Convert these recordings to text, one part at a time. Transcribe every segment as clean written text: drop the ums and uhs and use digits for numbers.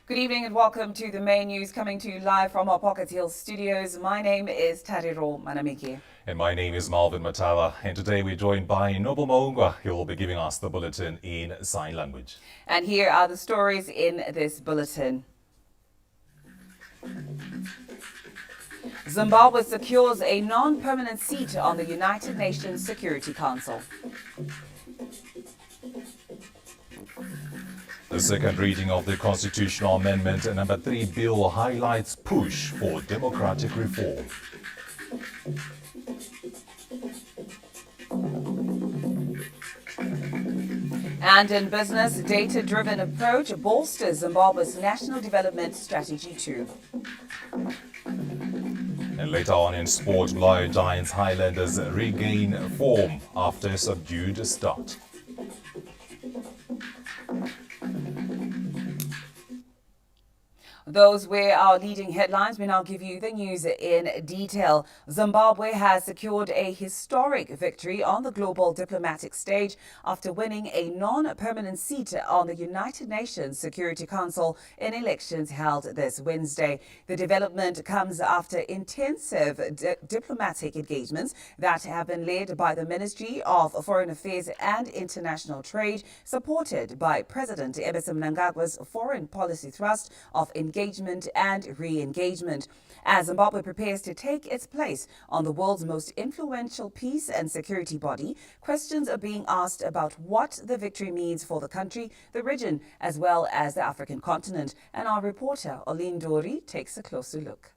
Good evening and welcome to the main news coming to you live from our Pocket Hill studios. My name is Tariro Manamiki. And my name is Marvin Matala, and today we're joined by Noble Maungwa. He will be giving us the bulletin in sign language. And here are the stories in this bulletin. Zimbabwe secures a non-permanent seat on the United Nations Security Council. The second reading of the Constitutional Amendment Number 3 bill highlights push for democratic reform. And in business, data-driven approach bolsters Zimbabwe's National Development Strategy 2. And later on in sport, Lion Giants Highlanders regain form after a subdued start. Those were our leading headlines. We now give you the news in detail. Zimbabwe has secured a historic victory on the global diplomatic stage after winning a non-permanent seat on the United Nations Security Council in elections held this Wednesday. The development comes after intensive diplomatic engagements that have been led by the Ministry of Foreign Affairs and International Trade, supported by President Emmerson Mnangagwa's foreign policy thrust of engagement and re-engagement. As Zimbabwe prepares to take its place on the world's most influential peace and security body, questions are being asked about what the victory means for the country, the region, as well as the African continent. And our reporter, Oline Dori, takes a closer look.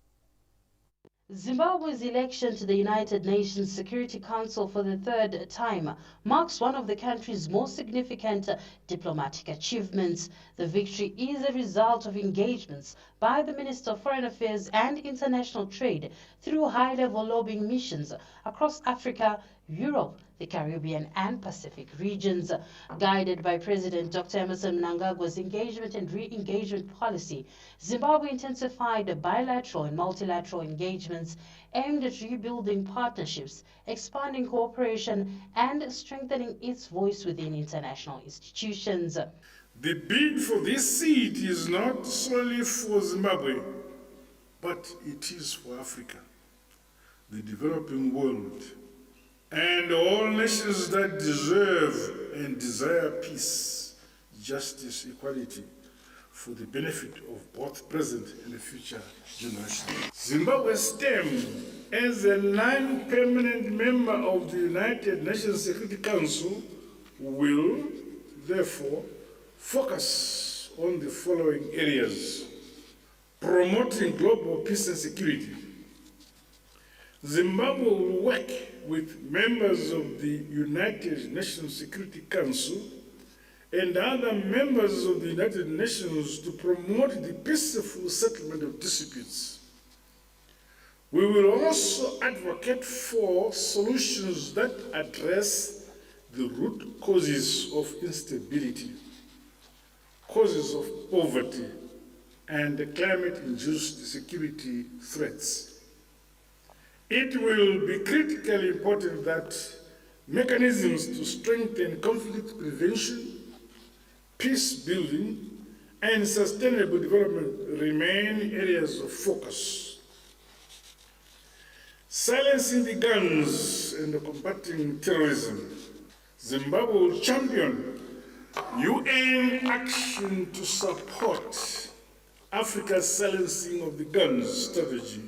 Zimbabwe's election to the United Nations Security Council for the third time marks one of the country's most significant diplomatic achievements. The victory is a result of engagements by the Minister of Foreign Affairs and International Trade through high-level lobbying missions across Africa, Europe, the Caribbean and Pacific regions. Guided by President Dr. Emmerson Mnangagwa's engagement and re-engagement policy, Zimbabwe intensified bilateral and multilateral engagements aimed at rebuilding partnerships, expanding cooperation and strengthening its voice within international institutions. The bid for this seat is not solely for Zimbabwe, but it is for Africa, the developing world, and all nations that deserve and desire peace, justice, equality, for the benefit of both present and future generations. Zimbabwe's stem as a non-permanent member of the United Nations Security Council will, therefore, focus on the following areas: promoting global peace and security. Zimbabwe will work with members of the United Nations Security Council and other members of the United Nations to promote the peaceful settlement of disputes. We will also advocate for solutions that address the root causes of instability, causes of poverty, and climate-induced security threats. It will be critically important that mechanisms to strengthen conflict prevention, peace building, and sustainable development remain areas of focus. Silencing the guns and combating terrorism. Zimbabwe will champion UN action to support Africa's silencing of the guns strategy,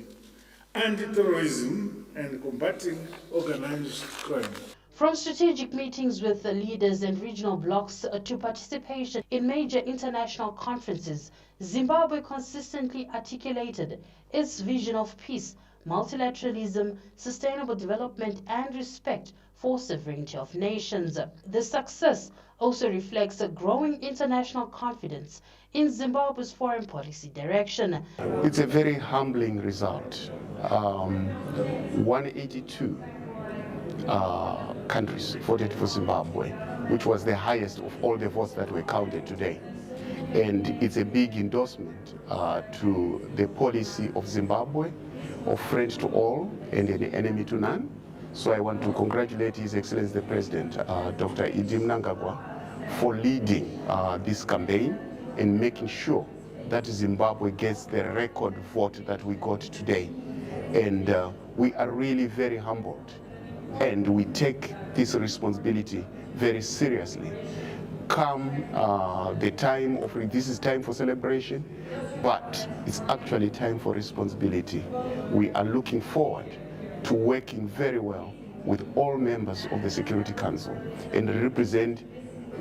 anti-terrorism, and combating organized crime. From strategic meetings with the leaders and regional blocs to participation in major international conferences, Zimbabwe consistently articulated its vision of peace, multilateralism, sustainable development, and respect for sovereignty of nations. The success also reflects a growing international confidence in Zimbabwe's foreign policy direction. It's a very humbling result. 182 countries voted for Zimbabwe, which was the highest of all the votes that were counted today. And it's a big endorsement to the policy of Zimbabwe, of friend to all and an enemy to none. So I want to congratulate His Excellency the President, Dr. Idi Mnangagwa, for leading this campaign and making sure that Zimbabwe gets the record vote that we got today. And we are really very humbled. And we take this responsibility very seriously. Come the time of, this is time for celebration, but it's actually time for responsibility. We are looking forward to working very well with all members of the Security Council and represent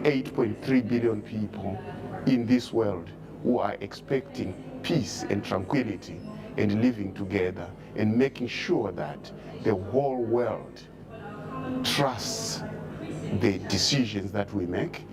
8.3 billion people in this world who are expecting peace and tranquility and living together and making sure that the whole world trusts the decisions that we make,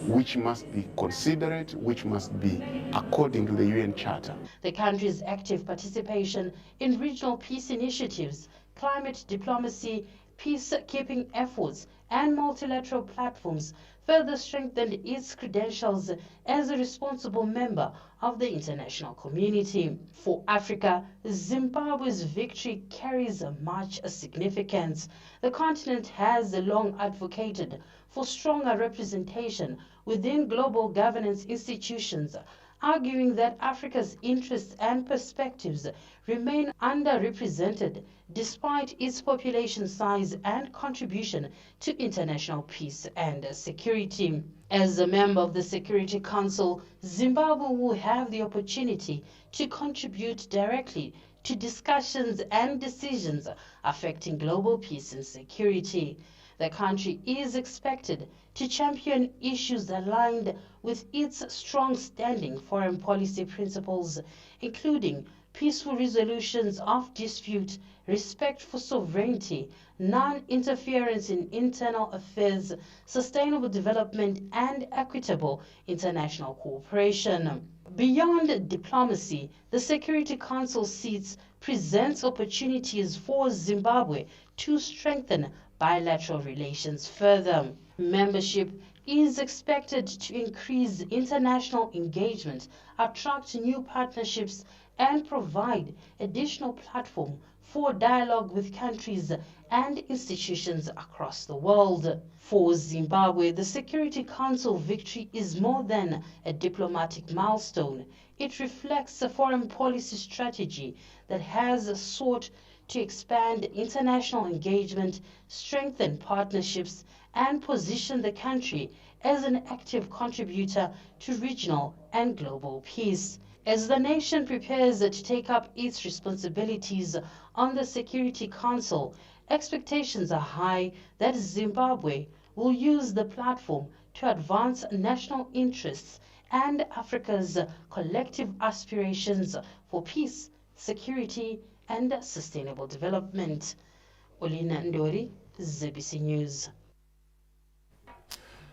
which must be considerate, which must be according to the UN Charter. The country's active participation in regional peace initiatives, climate diplomacy, peacekeeping efforts, and multilateral platforms further strengthened its credentials as a responsible member of the international community. For Africa, Zimbabwe's victory carries much significance. The continent has long advocated for stronger representation within global governance institutions, arguing that Africa's interests and perspectives remain underrepresented despite its population size and contribution to international peace and security. As a member of the Security Council, Zimbabwe will have the opportunity to contribute directly to discussions and decisions affecting global peace and security. The country is expected to champion issues aligned with its strong-standing foreign policy principles, including peaceful resolutions of dispute, respect for sovereignty, non-interference in internal affairs, sustainable development, and equitable international cooperation. Beyond diplomacy, the Security Council seats presents opportunities for Zimbabwe to strengthen bilateral relations further. Membership is expected to increase international engagement, attract new partnerships, and provide additional platform for dialogue with countries and institutions across the world. For Zimbabwe, the Security Council victory is more than a diplomatic milestone. It reflects a foreign policy strategy that has sought to expand international engagement, strengthen partnerships, and position the country as an active contributor to regional and global peace. As the nation prepares to take up its responsibilities on the Security Council, expectations are high that Zimbabwe will use the platform to advance national interests and Africa's collective aspirations for peace, security, and sustainable development. Olina Ndori, ZBC News.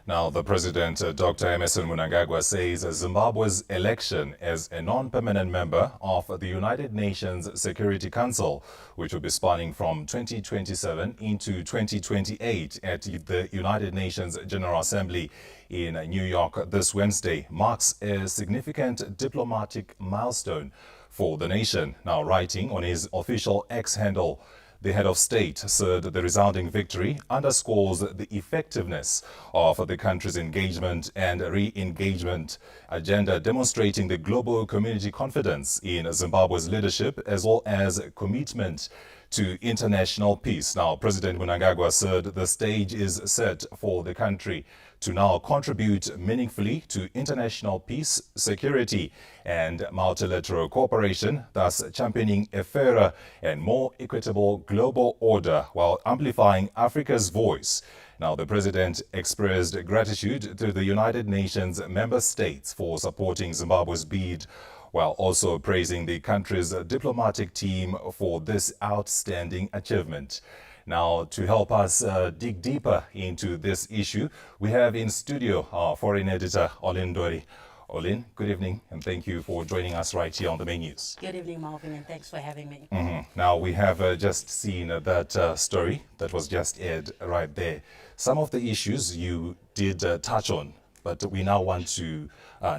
Now, the President, Dr. Emmerson Mnangagwa, says Zimbabwe's election as a non-permanent member of the United Nations Security Council, which will be spanning from 2027 into 2028 at the United Nations General Assembly in New York this Wednesday, marks a significant diplomatic milestone for the nation. Now, writing on his official X handle, the head of state said the resounding victory underscores the effectiveness of the country's engagement and re-engagement agenda, demonstrating the global community confidence in Zimbabwe's leadership as well as commitment to international peace. Now, President Mnangagwa said the stage is set for the country to now contribute meaningfully to international peace, security, and multilateral cooperation, thus championing a fairer and more equitable global order while amplifying Africa's voice. Now, the president expressed gratitude to the United Nations member states for supporting Zimbabwe's bid, while also praising the country's diplomatic team for this outstanding achievement. Now, to help us dig deeper into this issue, we have in studio our foreign editor, Olin Ndori. Olin, good evening, and thank you for joining us right here on the main news. Good evening, Malvin, and thanks for having me. Now, we have just seen that story that was just aired right there. Some of the issues you did touch on, but we now want to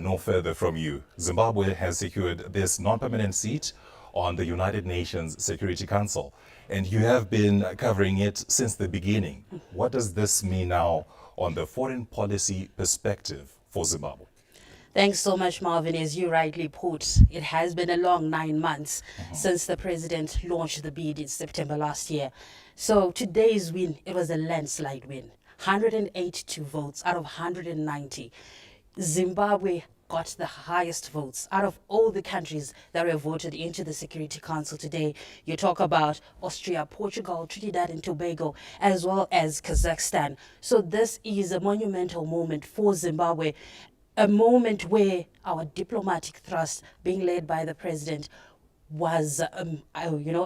know further from you. Zimbabwe has secured this non-permanent seat on the United Nations Security Council, and you have been covering it since the beginning. What does this mean now on the foreign policy perspective for Zimbabwe? Thanks so much, Marvin. As you rightly put, it has been a long 9 months since the president launched the bid in September last year. So today's win, it was a landslide win. 182 votes out of 190. Zimbabwe got the highest votes out of all the countries that were voted into the Security Council today. You talk about Austria, Portugal, Trinidad and Tobago, as well as Kazakhstan. So this is a monumental moment for Zimbabwe, a moment where our diplomatic thrust, being led by the president, was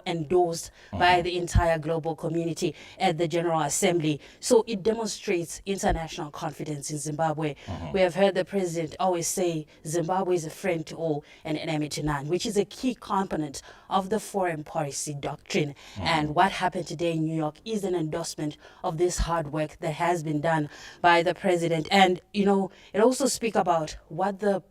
endorsed by the entire global community at the General Assembly. So it demonstrates international confidence in Zimbabwe. We have heard the president always say Zimbabwe is a friend to all and an enemy to none, which is a key component of the foreign policy doctrine. And what happened today in New York is an endorsement of this hard work that has been done by the president. And it also speaks about what the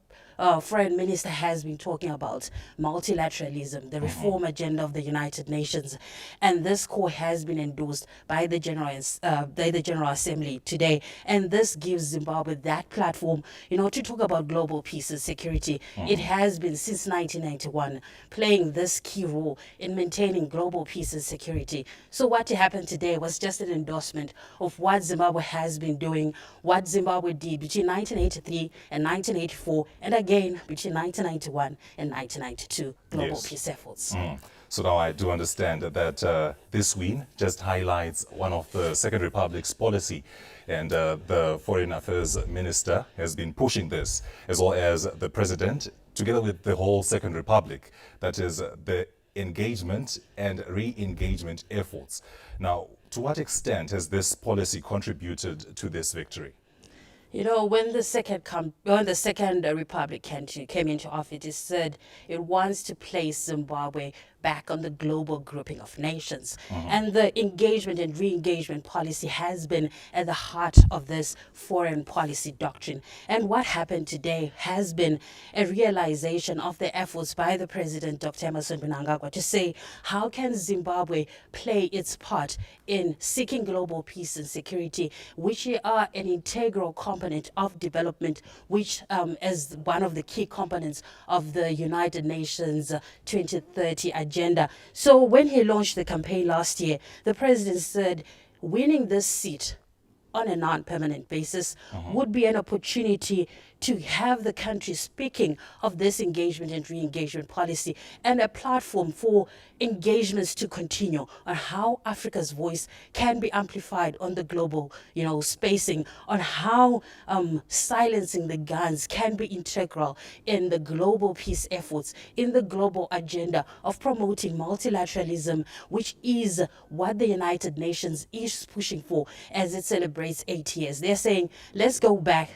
foreign minister has been talking about: multilateralism, the reform agenda of the United Nations, and this core has been endorsed by the General Assembly today. And this gives Zimbabwe that platform, to talk about global peace and security. It has been since 1991 playing this key role in maintaining global peace and security. So what happened today was just an endorsement of what Zimbabwe has been doing, what Zimbabwe did between 1983 and 1984, and again between 1991 and 1992 global Yes. peace efforts. So now I do understand that this win just highlights one of the Second Republic's policy, and the Foreign Affairs Minister has been pushing this, as well as the President, together with the whole Second Republic, that is the engagement and re-engagement efforts. Now, to what extent has this policy contributed to this victory? When the Second Republic came into office, it said it wants to place Zimbabwe back on the global grouping of nations. And the engagement and re-engagement policy has been at the heart of this foreign policy doctrine. And what happened today has been a realization of the efforts by the President, Dr. Emmerson Mnangagwa, to say, how can Zimbabwe play its part in seeking global peace and security, which are an integral component of development, which as one of the key components of the United Nations 2030 agenda. So when he launched the campaign last year, the president said winning this seat on a non-permanent basis would be an opportunity to have the country speaking of this engagement and re-engagement policy, and a platform for engagements to continue on how Africa's voice can be amplified on the global, spacing, on how silencing the guns can be integral in the global peace efforts, in the global agenda of promoting multilateralism, which is what the United Nations is pushing for as it celebrates 8 years. They're saying, let's go back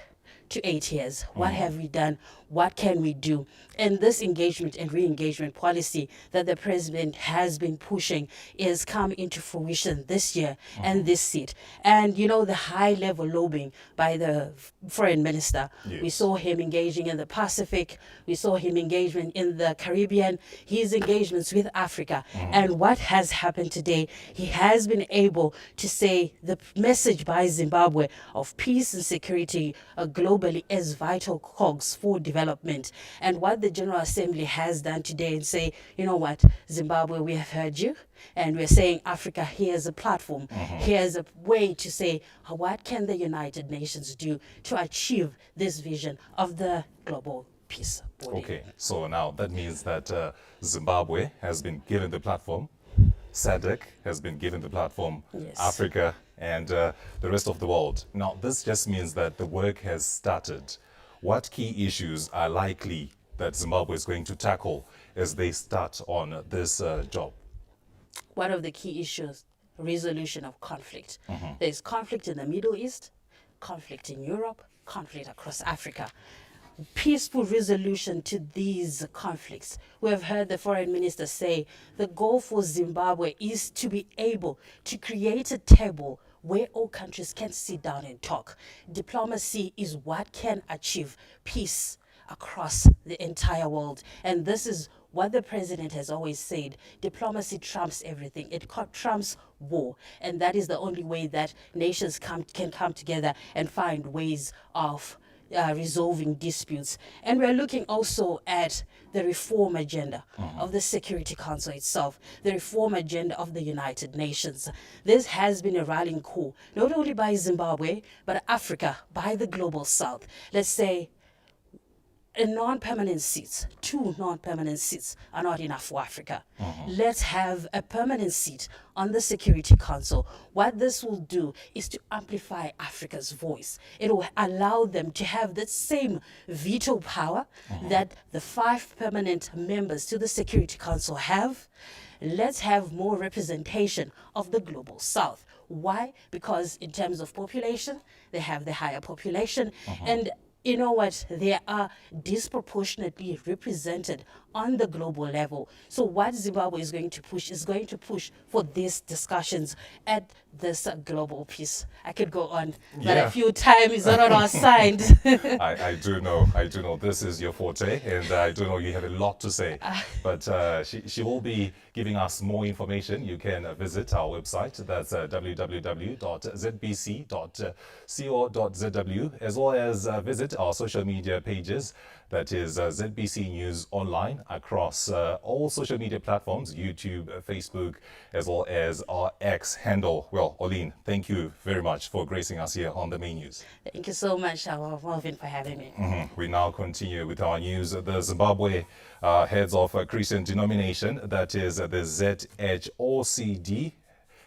to 8 years. What have we done? What can we do? And this engagement and re-engagement policy that the president has been pushing is come into fruition this year and this seat. And the high-level lobbying by the foreign minister. Yes. We saw him engaging in the Pacific. We saw him engaging in the Caribbean. His engagements with Africa. And what has happened today, he has been able to say the message by Zimbabwe of peace and security globally as vital cogs for development. And what the General Assembly has done today, and say, what, Zimbabwe, we have heard you, and we're saying, Africa, here's a platform, here's a way to say, what can the United Nations do to achieve this vision of the global peace body? Okay, so now that means that Zimbabwe has been given the platform, SADC has been given the platform, Yes. Africa and the rest of the world. Now, this just means that the work has started. What key issues are likely that Zimbabwe is going to tackle as they start on this job? One of the key issues, resolution of conflict. There's conflict in the Middle East, conflict in Europe, conflict across Africa. Peaceful resolution to these conflicts. We have heard the foreign minister say the goal for Zimbabwe is to be able to create a table where all countries can sit down and talk. Diplomacy is what can achieve peace across the entire world. And this is what the president has always said. Diplomacy trumps everything. It trumps war. And that is the only way that nations can come together and find ways of resolving disputes. And we're looking also at the reform agenda of the Security Council itself, the reform agenda of the United Nations. This has been a rallying call, not only by Zimbabwe, but Africa, by the Global South. Let's say a non-permanent seats, 2 non-permanent seats are not enough for Africa. Let's have a permanent seat on the Security Council. What this will do is to amplify Africa's voice. It will allow them to have the same veto power that the 5 permanent members to the Security Council have. Let's have more representation of the Global South. Why? Because in terms of population, they have the higher population, and you know what? They are disproportionately represented on the global level. So what Zimbabwe is going to push for these discussions at this global peace. I could go on, but a few times is not on our side. I do know. This is your forte, and I do know you have a lot to say. But she will be giving us more information. You can visit our website. That's www.zbc.co.zw, as well as visit our social media pages. That is ZBC News Online across all social media platforms, YouTube, Facebook, as well as our X handle. Well, Oline, thank you very much for gracing us here on the main news. Thank you so much, Marvin, for having me. We now continue with our news. The Zimbabwe heads of a Christian denomination, that is the ZHOCD,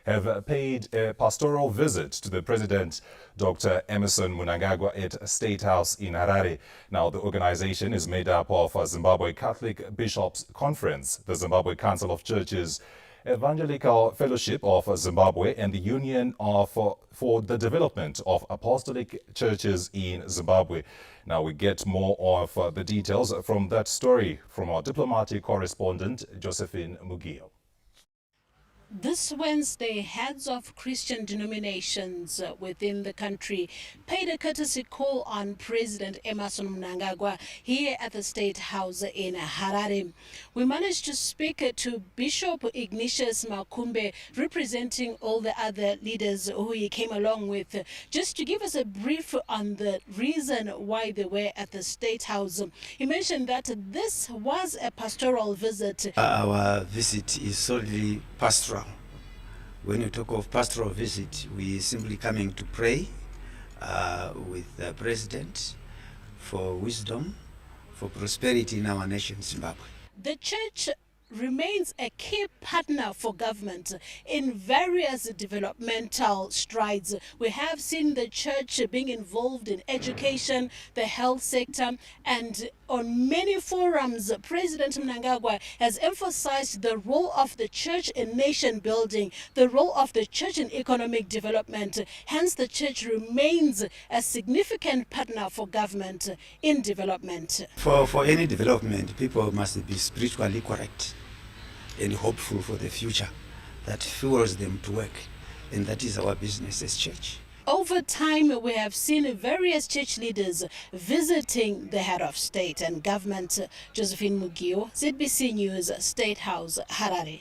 have paid a pastoral visit to the President, Dr. Emmerson Mnangagwa, at State House in Harare. Now, the organization is made up of Zimbabwe Catholic Bishops' Conference, the Zimbabwe Council of Churches, Evangelical Fellowship of Zimbabwe, and the Union for the Development of Apostolic Churches in Zimbabwe. Now, we get more of the details from that story from our diplomatic correspondent, Josephine Mugio. This Wednesday, heads of Christian denominations within the country paid a courtesy call on President Emmerson Mnangagwa here at the State House in Harare. We managed to speak to Bishop Ignatius Makumbe, representing all the other leaders who he came along with, just to give us a brief on the reason why they were at the State House. He mentioned that this was a pastoral visit. Our visit is solely pastoral. When you talk of pastoral visit, we simply coming to pray with the President for wisdom, for prosperity in our nation, Zimbabwe. The church remains a key partner for government in various developmental strides. We have seen the church being involved in education, the health sector, and on many forums, President Mnangagwa has emphasized the role of the church in nation building, the role of the church in economic development. Hence, the church remains a significant partner for government in development. For any development, people must be spiritually correct and hopeful for the future that fuels them to work. And that is our business as church. Over time, we have seen various church leaders visiting the head of state and government. Josephine Mugio, ZBC News, State House, Harare.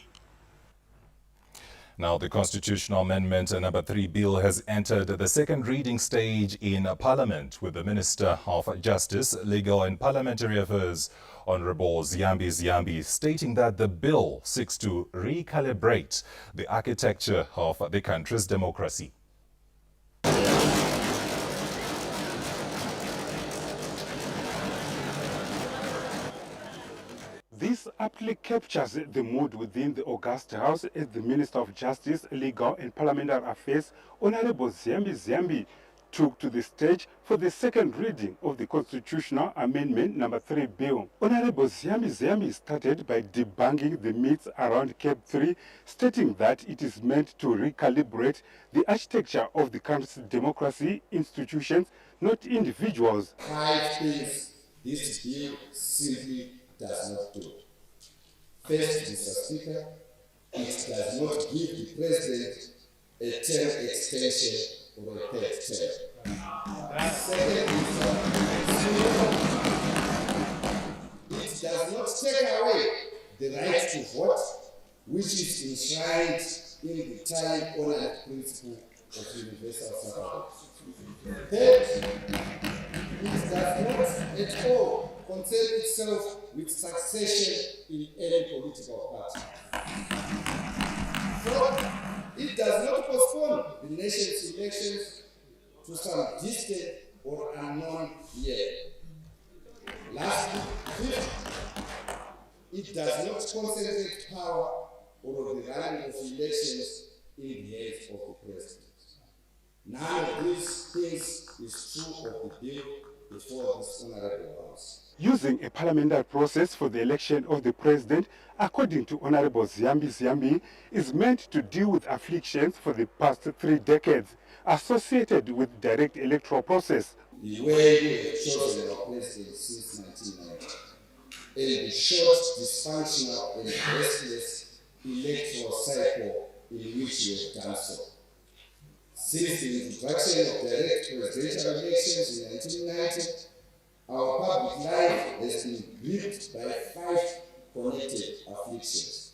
Now, the Constitutional Amendment number 3 bill has entered the second reading stage in Parliament, with the Minister of Justice, Legal and Parliamentary Affairs, Honorable Ziyambi Ziyambi, stating that the bill seeks to recalibrate the architecture of the country's democracy. This aptly captures the mood within the August House as the Minister of Justice, Legal and Parliamentary Affairs, Honorable Ziyambi Ziyambi, took to the stage for the second reading of the Constitutional Amendment number 3 bill. Honorable Ziyambi Ziyambi started by debunking the myths around CAP 3, stating that it is meant to recalibrate the architecture of the country's democracy institutions, not individuals. 5 things this bill simply does not do. First, Mr. Speaker, it does not give the President a term extension or a third term. Second, it does not take away the right to vote, which is enshrined in the time-honored principle of universal suffrage. Third, it does not at all concern itself with succession in any political party. Fourth, it does not postpone the nation's elections to some distant or unknown year. Lastly, fifth, it does not concentrate power or the running of elections in the hands of the president. None of these things is true of the bill before this Honourable House. Using a parliamentary process for the election of the president, according to Honourable Zyambi, is meant to deal with afflictions for the past 3 decades associated with direct electoral process. The way we have chosen our president since 1990, and the short, dysfunctional and restless electoral cycle in which we have done so. Since the introduction of direct presidential elections in 1990, our public life has been gripped by 5 connected afflictions.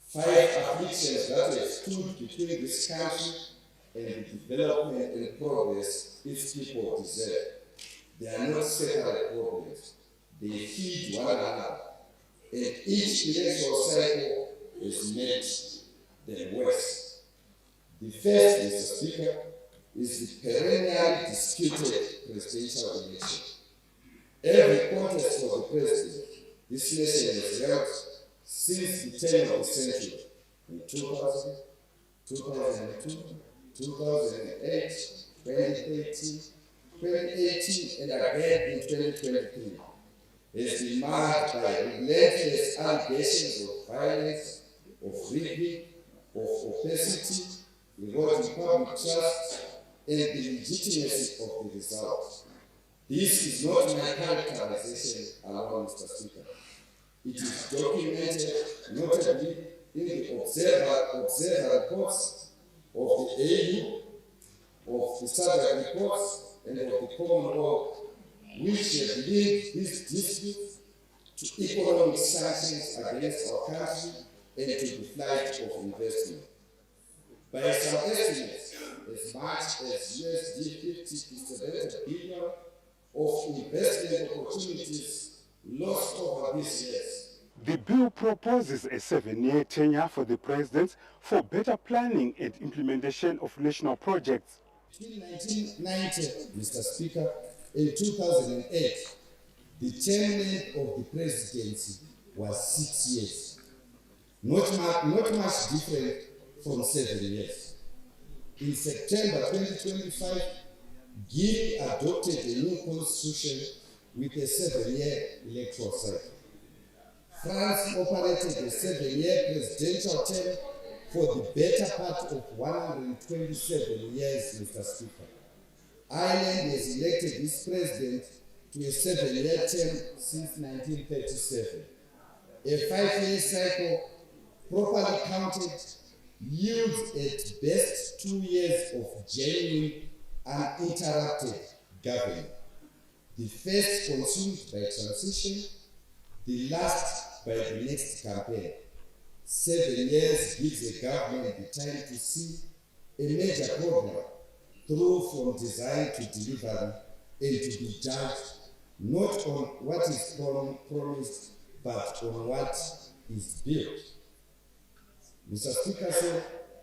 5 afflictions that have stood between this country and the development and progress its people deserve. They are not separate problems. They feed one another, and each electoral cycle has made them worse. The first, Mr. Speaker, is the perennially disputed presidential election. Every contest for the president this nation has held since the turn of the century in 2000, 2002, 2008, 2013, 2018, and again in 2023 has been marked by relentless allegations of violence, of rigging, of opacity, eroding public trust, and the legitimacy of the result. This is not my characterization alone, Mr. Speaker. It is documented notably in the observer reports of the AU, of the SADC reports, and of the Commonwealth, which have linked these disputes to economic sanctions against our country and to the flight of investment. By some estimates, as much as USD 50 to 70 billion of investment opportunities lost over these years. The bill proposes a 7-year tenure for the president for better planning and implementation of national projects. Between 1990, Mr. Speaker, and 2008, the term length of the presidency was 6 years. Not much different from 7 years. In September 2025, Guinea adopted a new constitution with a 7-year electoral cycle. France operated a 7-year presidential term for the better part of 127 years, Mr. Speaker. Ireland has elected its president to a 7-year term since 1937. A 5-year cycle, properly counted, yields at best 2 years of genuine, uninterrupted government. The first consumed by transition, the last by the next campaign. 7 years gives a government the time to see a major program through from design to delivery and to be judged not on what is promised but on what is built. Mr. Speaker, so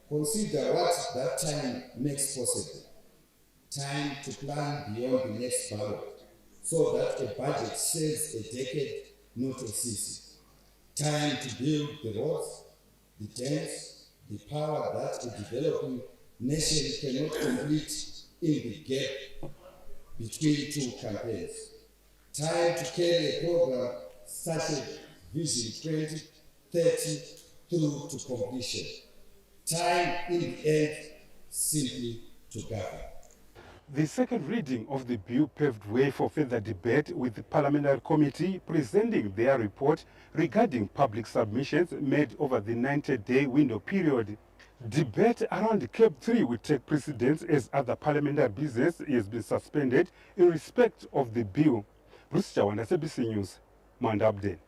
consider what that time makes possible. Time to plan beyond the next ballot so that a budget saves a decade, not a season. Time to build the roads, the dams, the power that a developing nation cannot complete in the gap between 2 campaigns. Time to carry a program such as Vision 2030 through to completion. Time in the end simply to govern. The second reading of the bill paved way for further debate with the Parliamentary Committee presenting their report regarding public submissions made over the 90-day window period. Debate around Cap 3 will take precedence as other parliamentary business has been suspended in respect of the bill. Bruce Chawanda, SABC News, Manda Abden.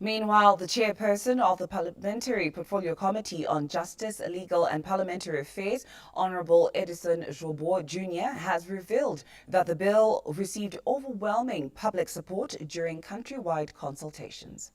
Meanwhile, the chairperson of the Parliamentary Portfolio Committee on Justice, Legal and Parliamentary Affairs, Honorable Edison Zhobgo Jr., has revealed that the bill received overwhelming public support during countrywide consultations.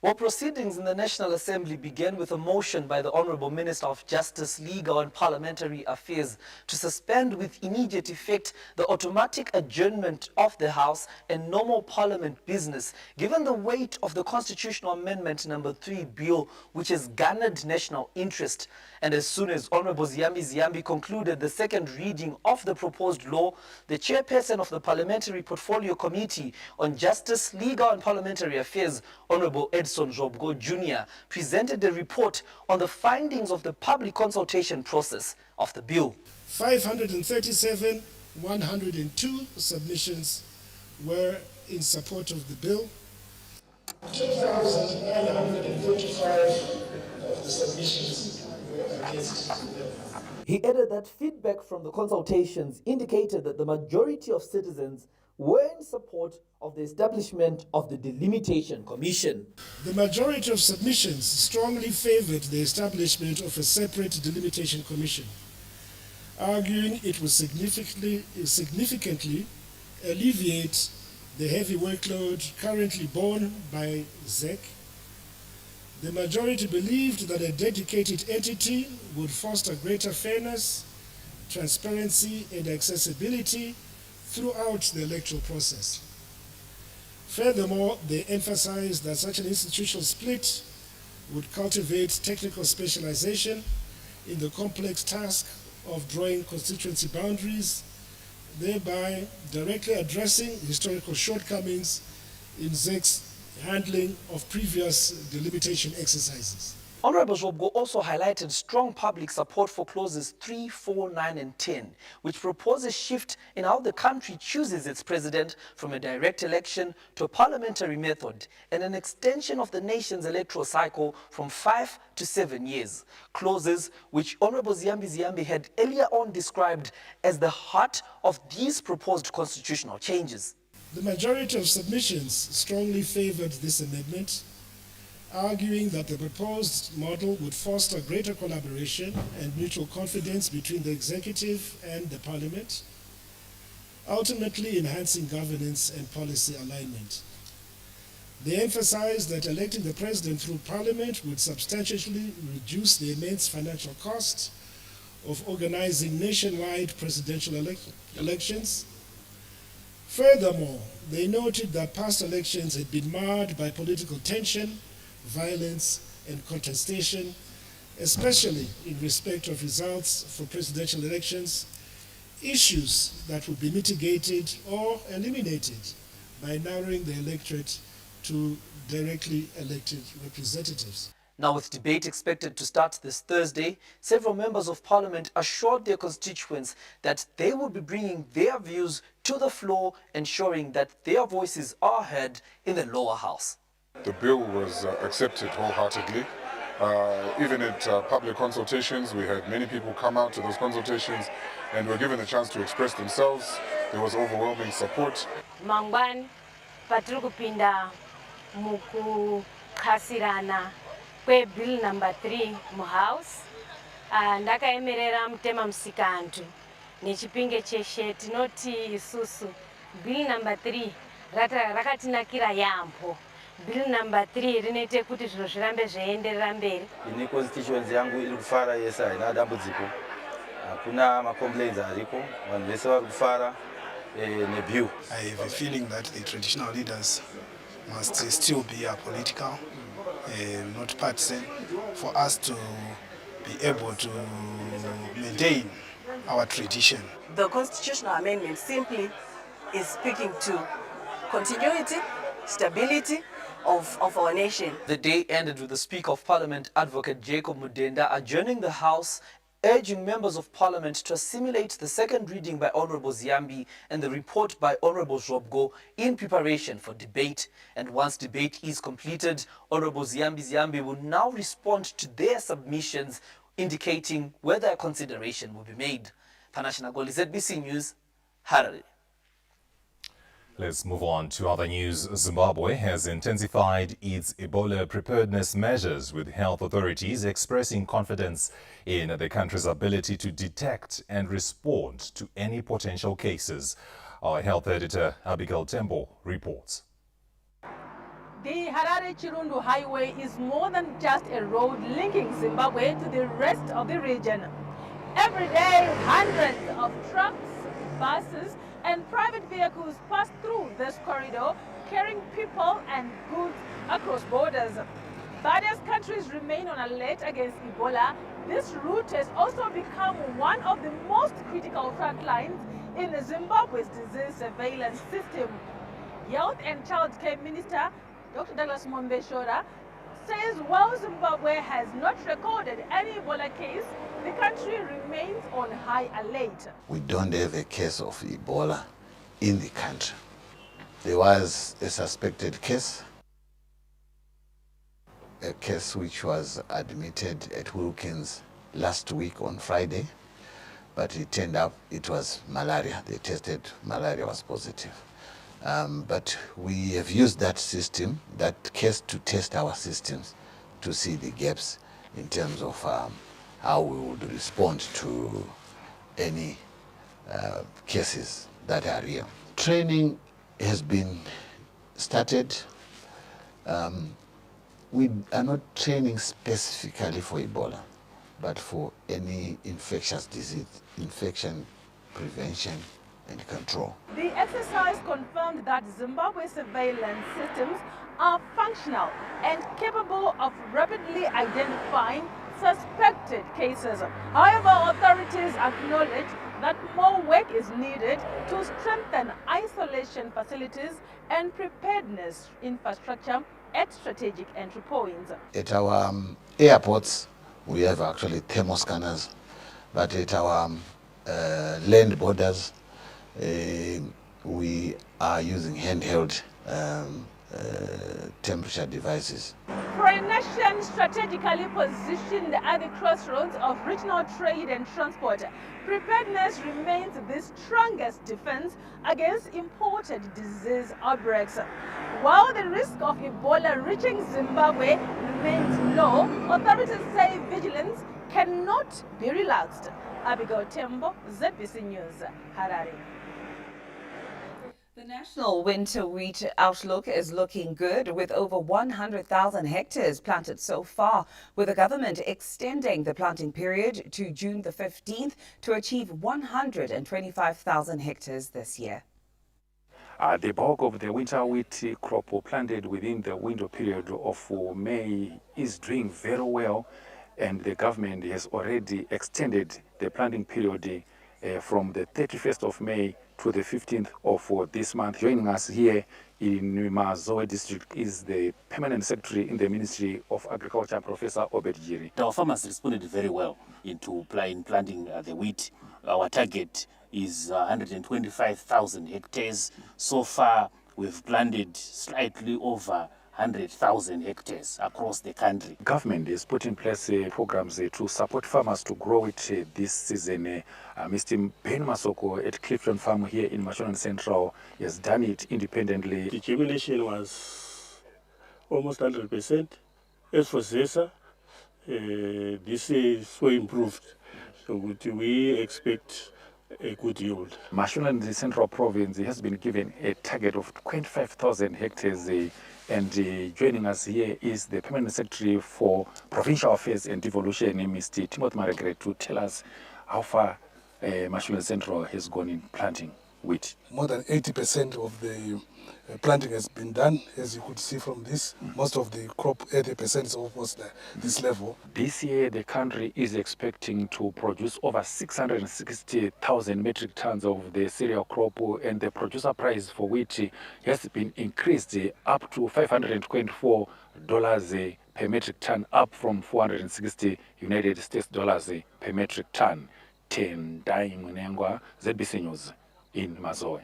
Well, proceedings in the National Assembly began with a motion by the Honourable Minister of Justice, Legal and Parliamentary Affairs to suspend with immediate effect the automatic adjournment of the House and normal Parliament business, given the weight of the Constitutional Amendment No. 3 bill, which has garnered national interest. And as soon as Honourable Ziyambi concluded the second reading of the proposed law, the chairperson of the Parliamentary Portfolio Committee on Justice, Legal and Parliamentary Affairs, Honourable Edison Zhobgo Jr., presented a report on the findings of the public consultation process of the bill. 537,102 submissions were in support of the bill. 2,945 of the submissions were against the bill. He added that feedback from the consultations indicated that the majority of citizens were in support of the establishment of the Delimitation Commission. The majority of submissions strongly favored the establishment of a separate Delimitation Commission, arguing it would significantly alleviate the heavy workload currently borne by ZEC. The majority believed that a dedicated entity would foster greater fairness, transparency, and accessibility throughout the electoral process. Furthermore, they emphasized that such an institutional split would cultivate technical specialization in the complex task of drawing constituency boundaries, thereby directly addressing historical shortcomings in ZEC's handling of previous delimitation exercises. Honourable Zhobgo also highlighted strong public support for clauses 3, 4, 9 and 10, which propose a shift in how the country chooses its president from a direct election to a parliamentary method and an extension of the nation's electoral cycle from 5 to 7 years. Clauses which Honourable Ziyambi had earlier on described as the heart of these proposed constitutional changes. The majority of submissions strongly favored this amendment, arguing that the proposed model would foster greater collaboration and mutual confidence between the executive and the parliament, ultimately enhancing governance and policy alignment. They emphasized that electing the president through parliament would substantially reduce the immense financial cost of organizing nationwide presidential elections. Furthermore, they noted that past elections had been marred by political tension, violence, and contestation, especially in respect of results for presidential elections, issues that would be mitigated or eliminated by narrowing the electorate to directly elected representatives. Now, with debate expected to start this Thursday, several members of parliament assured their constituents that they will be bringing their views to the floor, ensuring that their voices are heard in the lower house. The bill was accepted wholeheartedly. Even at public consultations, we had many people come out to those consultations and were given a chance to express themselves. There was overwhelming support. Mangwan, patrukupinda muku khasirana kwe bill number 3 mu house. Ndakaemerera mutema msikantu nechipinge cheshe tinoti isusu bill number 3 rakatinakira yambo. Bill number 3 rinoite kuti zviro zvirambe zveienderera mberi. Ini constituency yangu iri kufara yesa haina dambudziko. Hakuna ma-complaints ariko, vanhu vese vari kufara nebill. I have a feeling that the traditional leaders must still be apolitical, not partisan, for us to be able to maintain our tradition. The constitutional amendment simply is speaking to continuity, stability of our nation. The day ended with the Speaker of Parliament, Advocate Jacob Mudenda, adjourning the House, urging members of Parliament to assimilate the second reading by Honourable Ziyambi and the report by Honourable Zhobgo in preparation for debate. And once debate is completed, Honourable Ziyambi will now respond to their submissions, indicating whether a consideration will be made. Panashina Goli, ZBC News, Harare. Let's move on to other news. Zimbabwe has intensified its Ebola preparedness measures, with health authorities expressing confidence in the country's ability to detect and respond to any potential cases. Our health editor, Abigail Tembo, reports. The Harare-Chirundu Highway is more than just a road linking Zimbabwe to the rest of the region. Every day, hundreds of trucks, buses, and private vehicles pass through this corridor, carrying people and goods across borders. But as countries remain on alert against Ebola, this route has also become one of the most critical front lines in Zimbabwe's disease surveillance system. Health and Child Care Minister Dr. Douglas Mombeshora says while Zimbabwe has not recorded any Ebola case, the country remains on high alert. We don't have a case of Ebola in the country. There was a suspected case, a case which was admitted at Wilkins last week on Friday, but it turned up it was malaria. They tested malaria was positive. But we have used that system, that case, to test our systems to see the gaps in terms of how we would respond to any cases that are real. Training has been started. We are not training specifically for Ebola, but for any infectious disease, infection prevention and control. The exercise confirmed that Zimbabwe's surveillance systems are functional and capable of rapidly identifying suspected cases. However, authorities acknowledge that more work is needed to strengthen isolation facilities and preparedness infrastructure at strategic entry points. At our airports, we have actually thermoscanners, but at our land borders, we are using handheld temperature devices. For a nation strategically positioned at the crossroads of regional trade and transport, preparedness remains the strongest defense against imported disease outbreaks. While the risk of Ebola reaching Zimbabwe remains low, authorities say vigilance cannot be relaxed. Abigail Tembo, ZBC News, Harare. The national winter wheat outlook is looking good, with over 100,000 hectares planted so far, with the government extending the planting period to June the 15th to achieve 125,000 hectares this year. The bulk of the winter wheat crop planted within the window period of May is doing very well, and the government has already extended the planting period from the 31st of May to the 15th of this month. Joining us here in Mazoe district is the Permanent Secretary in the Ministry of Agriculture, Professor Obed Jiri. Our farmers responded very well into planting the wheat. Our target is 125,000 hectares. So far, we've planted slightly over 100,000 hectares across the country. Government has put in place programs to support farmers to grow it this season. Mr. Ben Masoko at Clifton Farm here in Mashonaland Central has done it independently. The germination was almost 100%. As for ZESA, this is so improved. So we expect a good yield. Mashonaland Central Province has been given a target of 25,000 hectares. And joining us here is the Permanent Secretary for Provincial Affairs and Devolution, Mr. Timothy Margaret, to tell us how far Mashonaland Central has gone in planting wheat. More than 80% of the planting has been done, as you could see from this. Most of the crop, 80% is almost this level. This year, the country is expecting to produce over 660,000 metric tons of the cereal crop, and the producer price for wheat has been increased up to $524 per metric ton, up from 460 United States dollars per metric ton. Tendai Munengwa, ZBC News in Mazoe.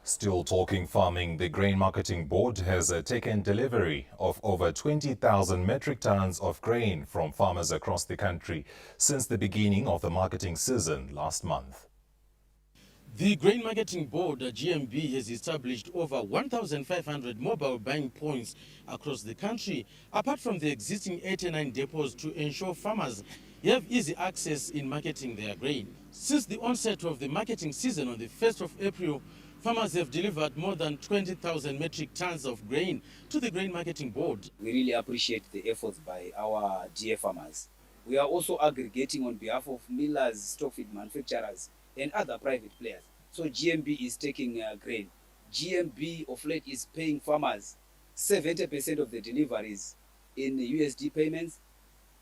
Still talking farming, the Grain Marketing Board has taken delivery of over 20,000 metric tons of grain from farmers across the country since the beginning of the marketing season last month. The Grain Marketing Board, GMB, has established over 1,500 mobile buying points across the country, apart from the existing 89 depots, to ensure farmers have easy access in marketing their grain. Since the onset of the marketing season on the 1st of April, farmers have delivered more than 20,000 metric tons of grain to the Grain Marketing Board. We really appreciate the efforts by our GA farmers. We are also aggregating on behalf of millers, stock feed manufacturers, and other private players. So GMB is taking grain. GMB of late is paying farmers 70% of the deliveries in USD payments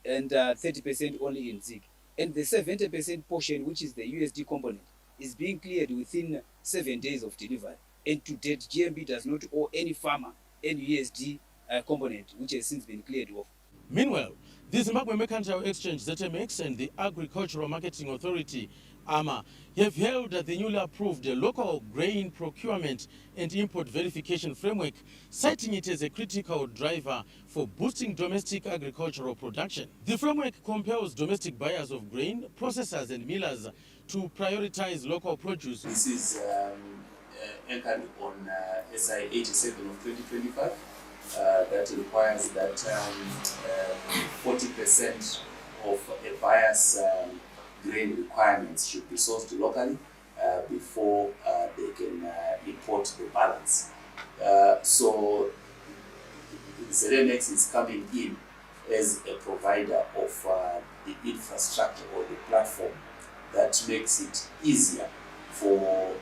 and 30% only in ZIG. And the 70% portion, which is the USD component, is being cleared within 7 days of delivery. And to date, GMB does not owe any farmer any USD component, which has since been cleared off. Meanwhile, the Zimbabwe Mercantile Exchange, ZMX, and the Agricultural Marketing Authority, AMA, have held the newly approved local grain procurement and import verification framework, citing it as a critical driver for boosting domestic agricultural production. The framework compels domestic buyers of grain, processors and millers to prioritize local produce. This is anchored on SI 87 of 2025 that requires that 40% of a buyer's grain requirements should be sourced locally before they can import the balance. So ZMX is coming in as a provider of the infrastructure or the platform that makes it easier for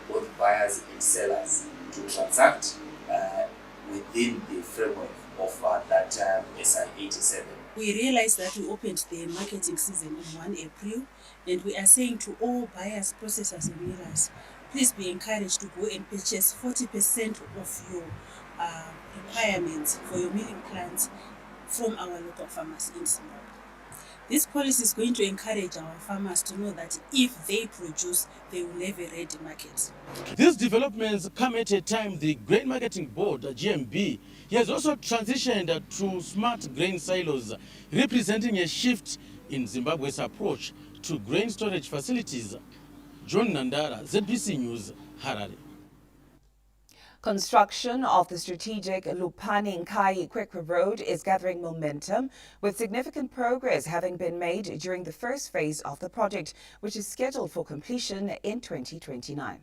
both buyers and sellers to transact within the framework of that SI 87. We realized that we opened the marketing season on 1 April, and we are saying to all buyers, processors and millers, please be encouraged to go and purchase 40% of your requirements for your milling plants from our local farmers in Zimbabwe. This policy is going to encourage our farmers to know that if they produce, they will have a ready market. These developments come at a time the Grain Marketing Board, GMB, has also transitioned to smart grain silos, representing a shift in Zimbabwe's approach to grain storage facilities. John Nandara, ZBC News, Harare. Construction of the strategic Lupane-Nkai-Kwekwe Road is gathering momentum, with significant progress having been made during the first phase of the project, which is scheduled for completion in 2029.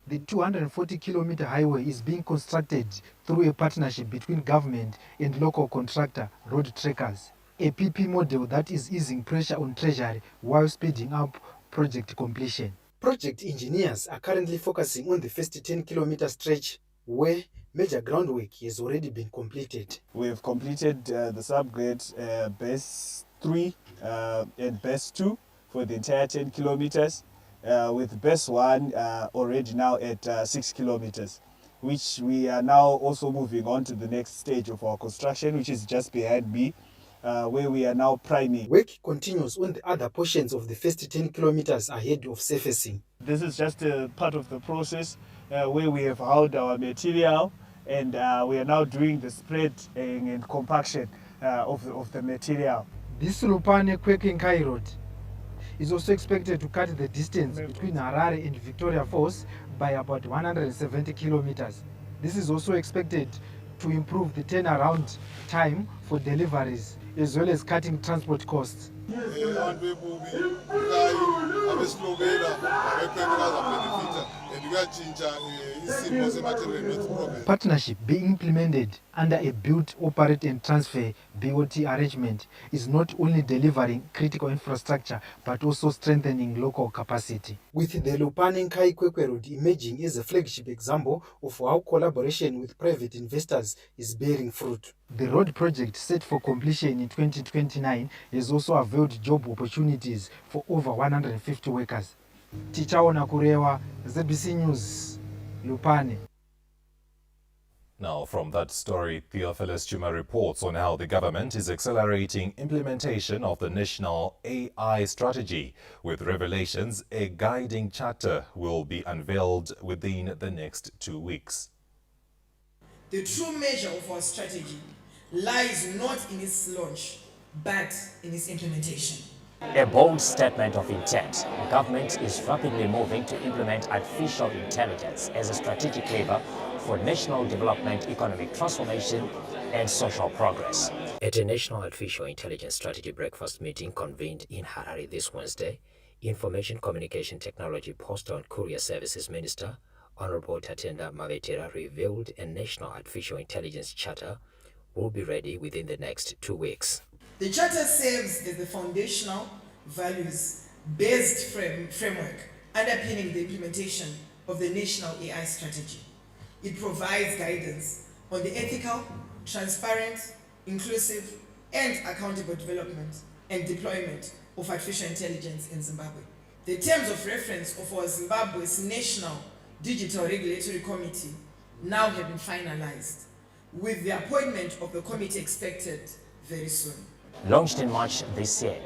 The 240-kilometer highway is being constructed through a partnership between government and local contractor Road Trackers, a PP model that is easing pressure on Treasury while speeding up project completion. Project engineers are currently focusing on the first 10-kilometer stretch where major groundwork has already been completed. We have completed the subgrade base 3 and base 2 for the entire 10 kilometers, with base 1 already now at 6 kilometers, which we are now also moving on to the next stage of our construction, which is just behind me, where we are now priming. Work continues on the other portions of the first 10 kilometers ahead of surfacing. This is just a part of the process where we have hauled our material, and we are now doing the spread and compaction of the material. This Lupane-Kwekwe Road is also expected to cut the distance between Harare and Victoria Falls by about 170 kilometers. This is also expected to improve the turnaround time for deliveries, as well as cutting transport costs. Partnership being implemented under a build, operate and transfer BOT arrangement is not only delivering critical infrastructure but also strengthening local capacity. With the Lupane-Nkai-Kwekwe Road emerging as a flagship example of how collaboration with private investors is bearing fruit. The road project, set for completion in 2029, has also availed job opportunities for over 150 workers. Tichaona Kurewa, ZBC News, Lupane. Now, from that story, Theophilus Chuma reports on how the government is accelerating implementation of the National AI Strategy. With revelations, a guiding charter will be unveiled within the next 2 weeks. The true measure of our strategy lies not in its launch, but in its implementation. A bold statement of intent. The government is rapidly moving to implement artificial intelligence as a strategic lever for national development, economic transformation, and social progress. At a National Artificial Intelligence Strategy Breakfast meeting convened in Harare this Wednesday, Information Communication Technology Postal and Courier Services Minister Honorable Tatenda Mavetera revealed a National Artificial Intelligence Charter will be ready within the next 2 weeks. The Charter serves as the foundational values-based framework underpinning the implementation of the National AI Strategy. It provides guidance on the ethical, transparent, inclusive, and accountable development and deployment of artificial intelligence in Zimbabwe. The terms of reference of our Zimbabwe's National Digital Regulatory Committee now have been finalized, with the appointment of the committee expected very soon. Launched in March this year,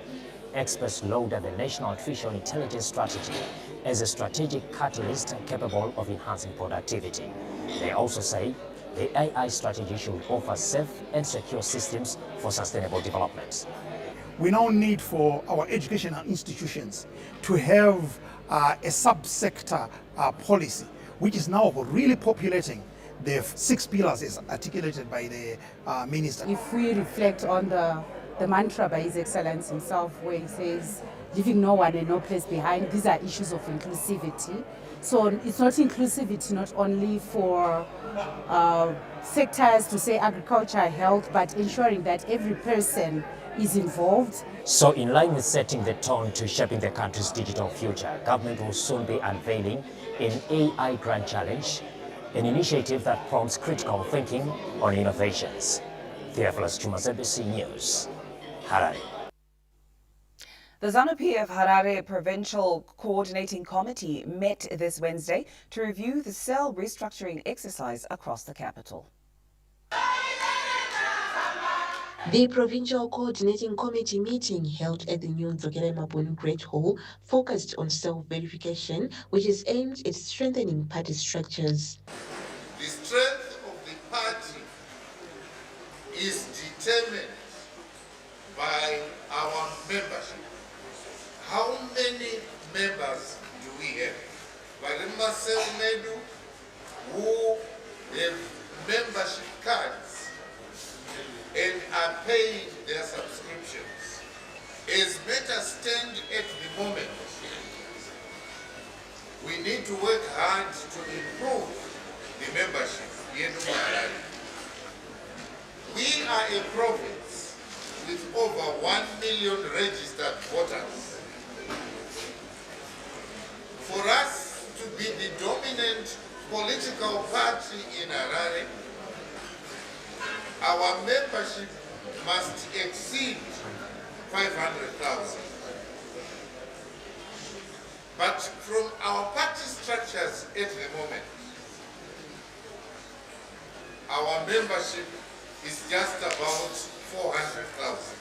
experts lauded the National Artificial Intelligence Strategy as a strategic catalyst capable of enhancing productivity. They also say the AI strategy should offer safe and secure systems for sustainable development. We now need for our educational institutions to have a subsector policy, which is now really populating the 6 pillars as articulated by the minister. If we reflect on the mantra by His Excellency himself, where he says, leaving no one and no place behind, these are issues of inclusivity. So it's not inclusivity not only for sectors to say agriculture, health, but ensuring that every person is involved. So in line with setting the tone to shaping the country's digital future, government will soon be unveiling an AI Grand Challenge, an initiative that prompts critical thinking on innovations. Theophilus Chuma, ZBC News, Harare. The ZANU-PF Harare Provincial Coordinating Committee met this Wednesday to review the cell restructuring exercise across the capital. The Provincial Coordinating Committee meeting held at the new Dzogera Mabunu Great Hall focused on self-verification, which is aimed at strengthening party structures. The strength of the party is determined by our membership. How many members do we have? Valima Selmedu, who have membership cards and are paying their subscriptions. As matters stand at the moment, we need to work hard to improve the membership. We are a province with over 1 million registered voters. For us to be the dominant political party in Harare, our membership must exceed 500,000. But from our party structures at the moment, our membership is just about 400,000.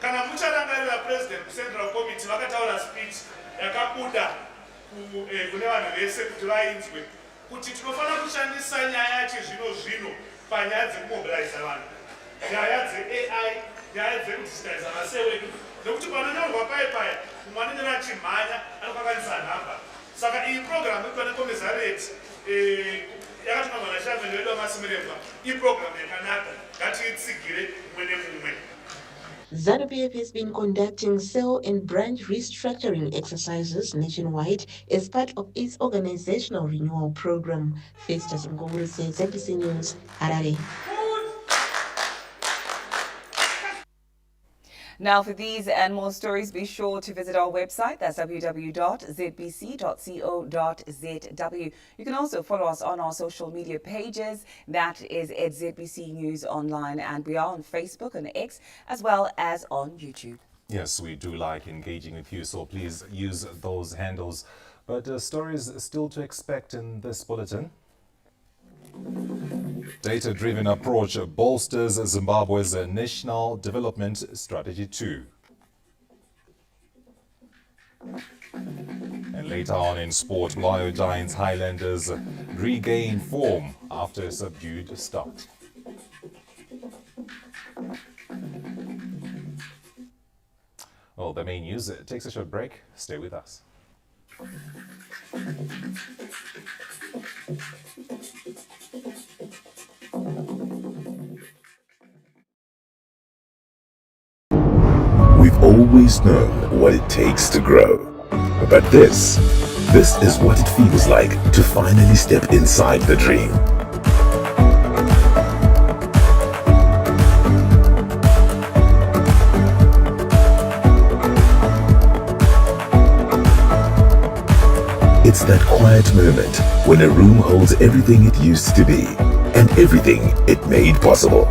Kana mucharangarira president central committee vakataura speech yakabuda kune vanhu vese kuti vainzwe kuti tinofanira kushandisa nyaya yachizvino zvino panyaya dzekumobiliza vanhu, nyaya dzeAI, nyaya dzekudigitaliza masewedu, nekuti panonyorwa paya mumwe anenge achimhanya anokanganisa nhamba. Saka iyi program ikuona komisariat yakatumwa mwanashameni wedu wamasimiremba, iprogram yakanaka, ngatiitsigire mumwe nemumwe. ZANU-PF has been conducting cell and branch restructuring exercises nationwide as part of its organizational renewal program. Festus Ngoburu says, ZBC News, Harare. Now, for these and more stories, be sure to visit our website. That's www.zbc.co.zw. You can also follow us on our social media pages. That is at ZBC News Online, and we are on Facebook and X, as well as on YouTube. Yes, we do like engaging with you, so please use those handles. But stories still to expect in this bulletin. Data-driven approach bolsters Zimbabwe's National Development Strategy 2. And later on in sport, Mlayo Giants Highlanders regain form after a subdued start. Well, the main news takes a short break. Stay with us. We've always known what it takes to grow. But this is what it feels like to finally step inside the dream. It's that quiet moment when a room holds everything it used to be and everything it made possible.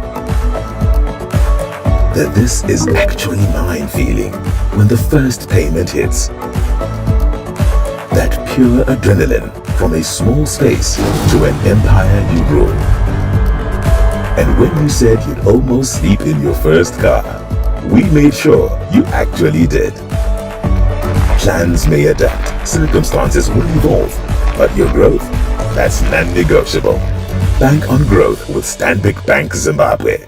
That this is actually mine feeling when the first payment hits. That pure adrenaline from a small space to an empire you rule. And when you said you'd almost sleep in your first car, we made sure you actually did. Plans may adapt, circumstances will evolve, but your growth, that's non-negotiable. Bank on growth with Stanbic Bank Zimbabwe.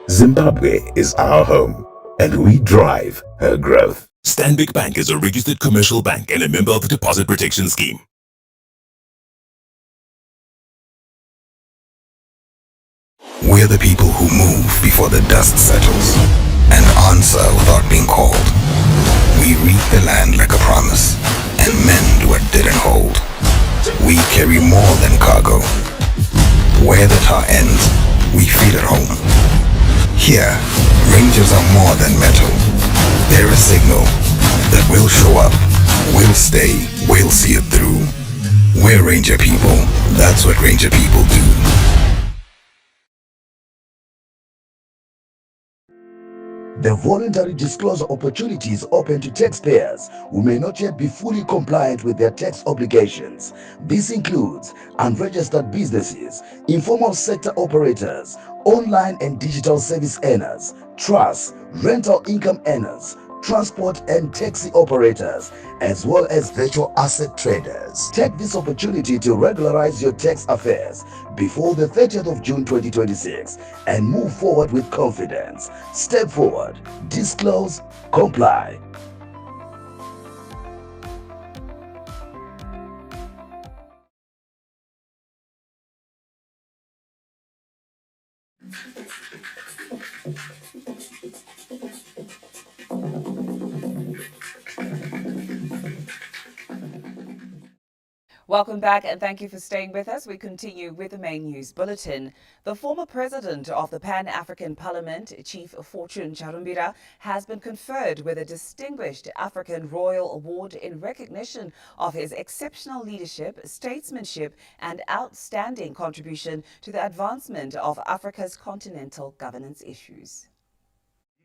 Zimbabwe is our home, and we drive her growth. Stanbic Bank is a registered commercial bank and a member of the Deposit Protection Scheme. We're the people who move before the dust settles and answer without being called. We read the land like a promise and mend what didn't hold. We carry more than cargo. Where the tar ends, we feel at home. Here, Rangers are more than metal. They're a signal that we'll show up, we'll stay, we'll see it through. We're Ranger people. That's what Ranger people do. The voluntary disclosure opportunity is open to taxpayers who may not yet be fully compliant with their tax obligations. This includes unregistered businesses, informal sector operators, online and digital service earners, trusts, rental income earners, transport and taxi operators, as well as virtual asset traders. Take this opportunity to regularize your tax affairs before the 30th of June 2026 and move forward with confidence. Step forward, disclose, comply. Welcome back and thank you for staying with us. We continue with the main news bulletin. The former president of the Pan-African Parliament, Chief Fortune Charumbira, has been conferred with a Distinguished African Royal Award in recognition of his exceptional leadership, statesmanship and outstanding contribution to the advancement of Africa's continental governance issues.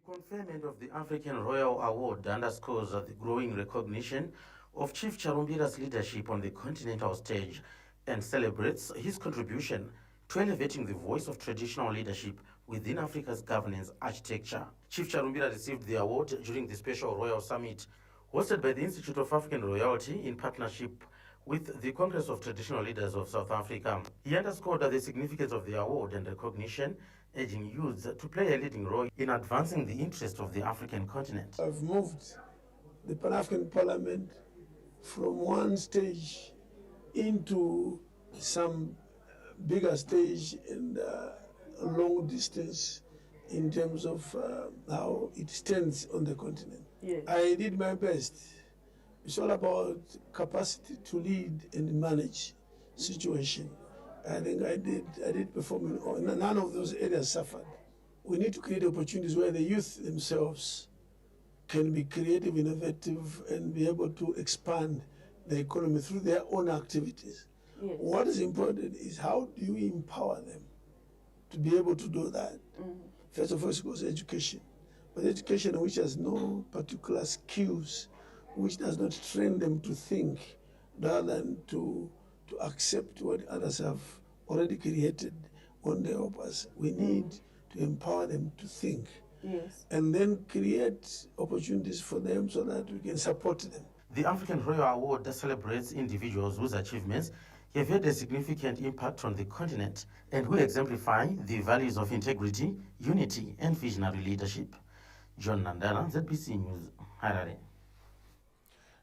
The conferment of the African Royal Award underscores the growing recognition of Chief Charumbira's leadership on the continental stage and celebrates his contribution to elevating the voice of traditional leadership within Africa's governance architecture. Chief Charumbira received the award during the Special Royal Summit hosted by the Institute of African Royalty in partnership with the Congress of Traditional Leaders of South Africa. He underscored the significance of the award and recognition, urging youths to play a leading role in advancing the interests of the African continent. I've moved the Pan-African Parliament from one stage into some bigger stage and long distance in terms of how it stands on the continent. Yes. I did my best. It's all about capacity to lead and manage situation. I think I did perform in all. None of those areas suffered. We need to create opportunities where the youth themselves can be creative, innovative, and be able to expand the economy through their own activities. Yes. What is important is how do you empower them to be able to do that? First of all, it goes education. But education which has no particular skills, which does not train them to think, rather than to accept what others have already created on their purpose. We need to empower them to think. Yes. And then create opportunities for them so that we can support them. The African Royal Award celebrates individuals whose achievements have had a significant impact on the continent and who exemplify the values of integrity, unity, and visionary leadership. John Nandala, ZBC News, Harare.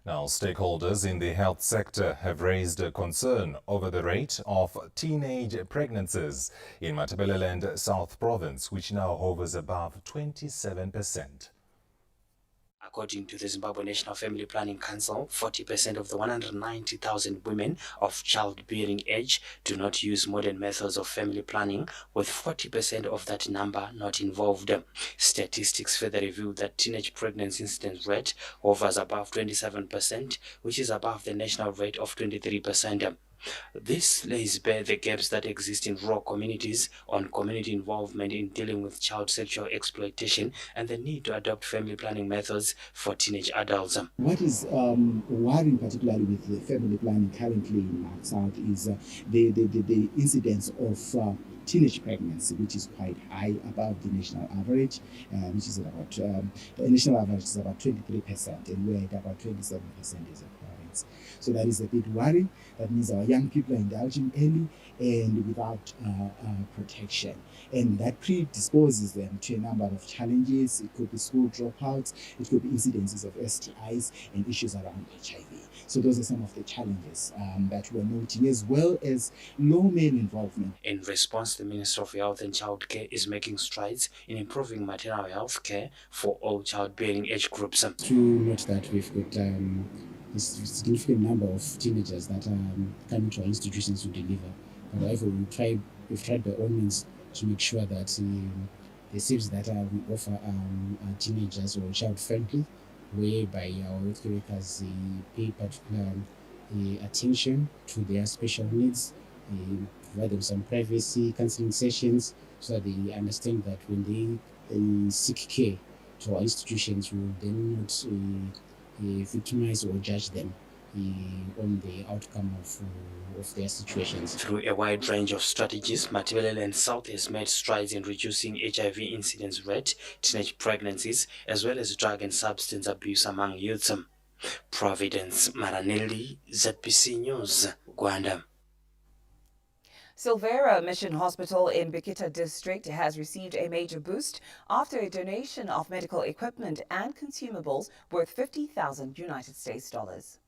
Now, stakeholders in the health sector have raised a concern over the rate of teenage pregnancies in Matabeleland South Province, which now hovers above 27%. According to the Zimbabwe National Family Planning Council, 40% of the 190,000 women of childbearing age do not use modern methods of family planning, with 40% of that number not involved. Statistics further reveal that teenage pregnancy incidence rate hovers above 27%, which is above the national rate of 23%. This lays bare the gaps that exist in rural communities on community involvement in dealing with child sexual exploitation and the need to adopt family planning methods for teenage adults. What is worrying particularly with the family planning currently in North South is the incidence of teenage pregnancy, which is quite high, above the national average, which is about, the national average is about 23%, and we're at about 27% as a province. So that is a bit worrying. That means our young people are indulging early and without protection. And that predisposes them to a number of challenges. It could be school dropouts, it could be incidences of STIs and issues around HIV. So those are some of the challenges that we're noting, as well as low male involvement. In response, the Minister of Health and Childcare is making strides in improving maternal health care for all childbearing age groups. To note that we've got a significant number of teenagers that are coming to our institutions to deliver. However, we've tried by all means to make sure that the services that we offer are teenagers or child-friendly, whereby our healthcare workers pay particular attention to their special needs, provide them some privacy counseling sessions so that they understand that when they seek care to our institutions, we will then not victimize or judge them on the outcome of their situations. Through a wide range of strategies, Matabeleland South has made strides in reducing HIV incidence rate, teenage pregnancies, as well as drug and substance abuse among youths. Providence Maranelli, ZBC News, Gwanda. Silvera Mission Hospital in Bikita District has received a major boost after a donation of medical equipment and consumables worth 50,000 United States dollars.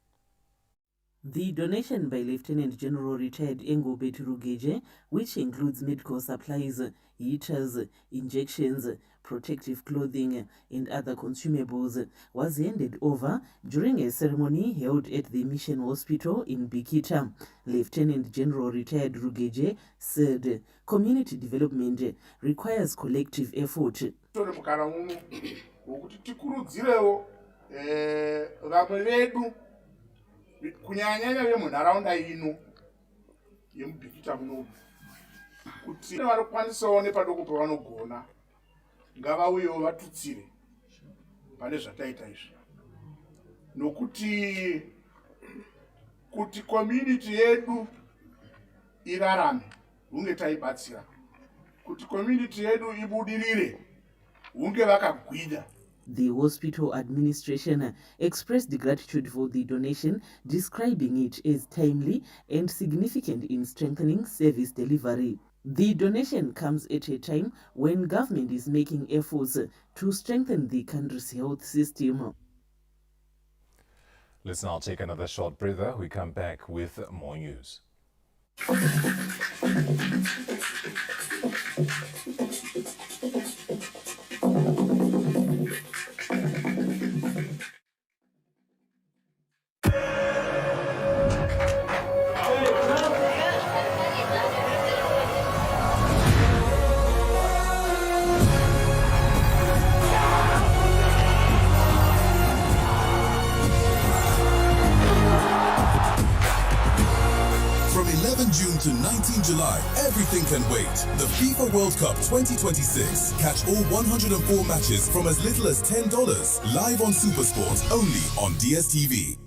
The donation by Lieutenant General Retired Engobe Rugeje, which includes medical supplies, heaters, injections, protective clothing, and other consumables, was handed over during a ceremony held at the Mission Hospital in Bikita. Lieutenant General Retired Rugeje said community development requires collective effort. Kunyanya vemunharaunda ino yemubhikita muno kuti vanokwanisawo nepadoko pavanogona ngavauyewo vatutsire pane zvataita izvi, nokuti kuti community yedu irarame hunge taibatsira, kuti community yedu ibudirire hunge vakagwinya. The hospital administration expressed gratitude for the donation, describing it as timely and significant in strengthening service delivery. The donation comes at a time when government is making efforts to strengthen the country's health system. Let's now take another short breather. We come back with more news. June to 19 July, everything can wait. The FIFA World Cup 2026. Catch all 104 matches from as little as $10. Live on SuperSport, only on DSTV.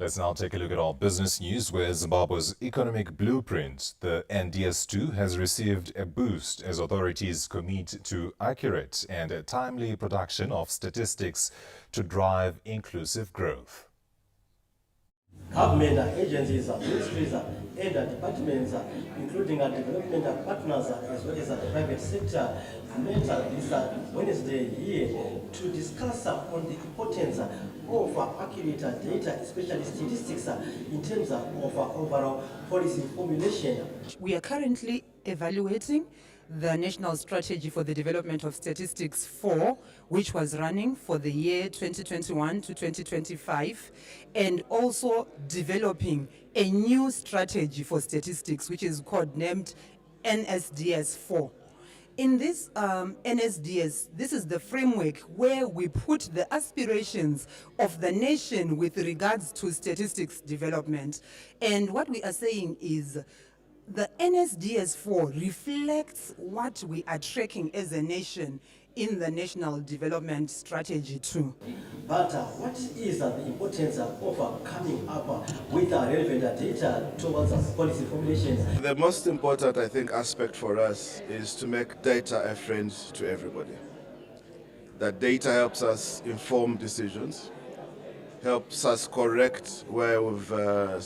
Let's now take a look at our business news, where Zimbabwe's economic blueprint, the NDS2, has received a boost as authorities commit to accurate and timely production of statistics to drive inclusive growth. Government agencies, ministries, and departments, including development partners as well as the private sector, met this Wednesday here to discuss on the importance of accurate data, especially statistics, in terms of overall policy formulation. We are currently evaluating the National Strategy for the Development of Statistics 4, which was running for the year 2021 to 2025, and also developing a new strategy for statistics, which is codenamed NSDS 4. In this NSDS, this is the framework where we put the aspirations of the nation with regards to statistics development. And what we are saying is the NSDS4 reflects what we are tracking as a nation in the National Development Strategy too. But what is the importance of coming up with relevant data towards policy formulations? The most important, I think, aspect for us is to make data a friend to everybody. That data helps us inform decisions, helps us correct where we've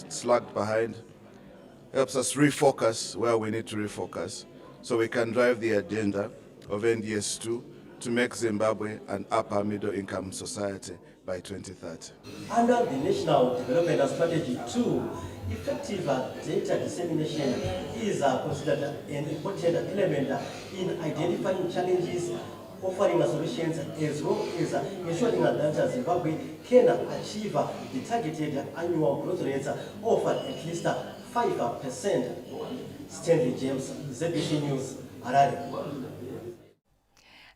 slacked behind, helps us refocus where we need to refocus, so we can drive the agenda of NDS2 to make Zimbabwe an upper middle income society by 2030. Under the National Development Strategy 2, effective data dissemination is considered an important element in identifying challenges, offering solutions, as well as ensuring that Zimbabwe can achieve the targeted annual growth rates of at least 5%. Stanley James, ZBC News, Harare.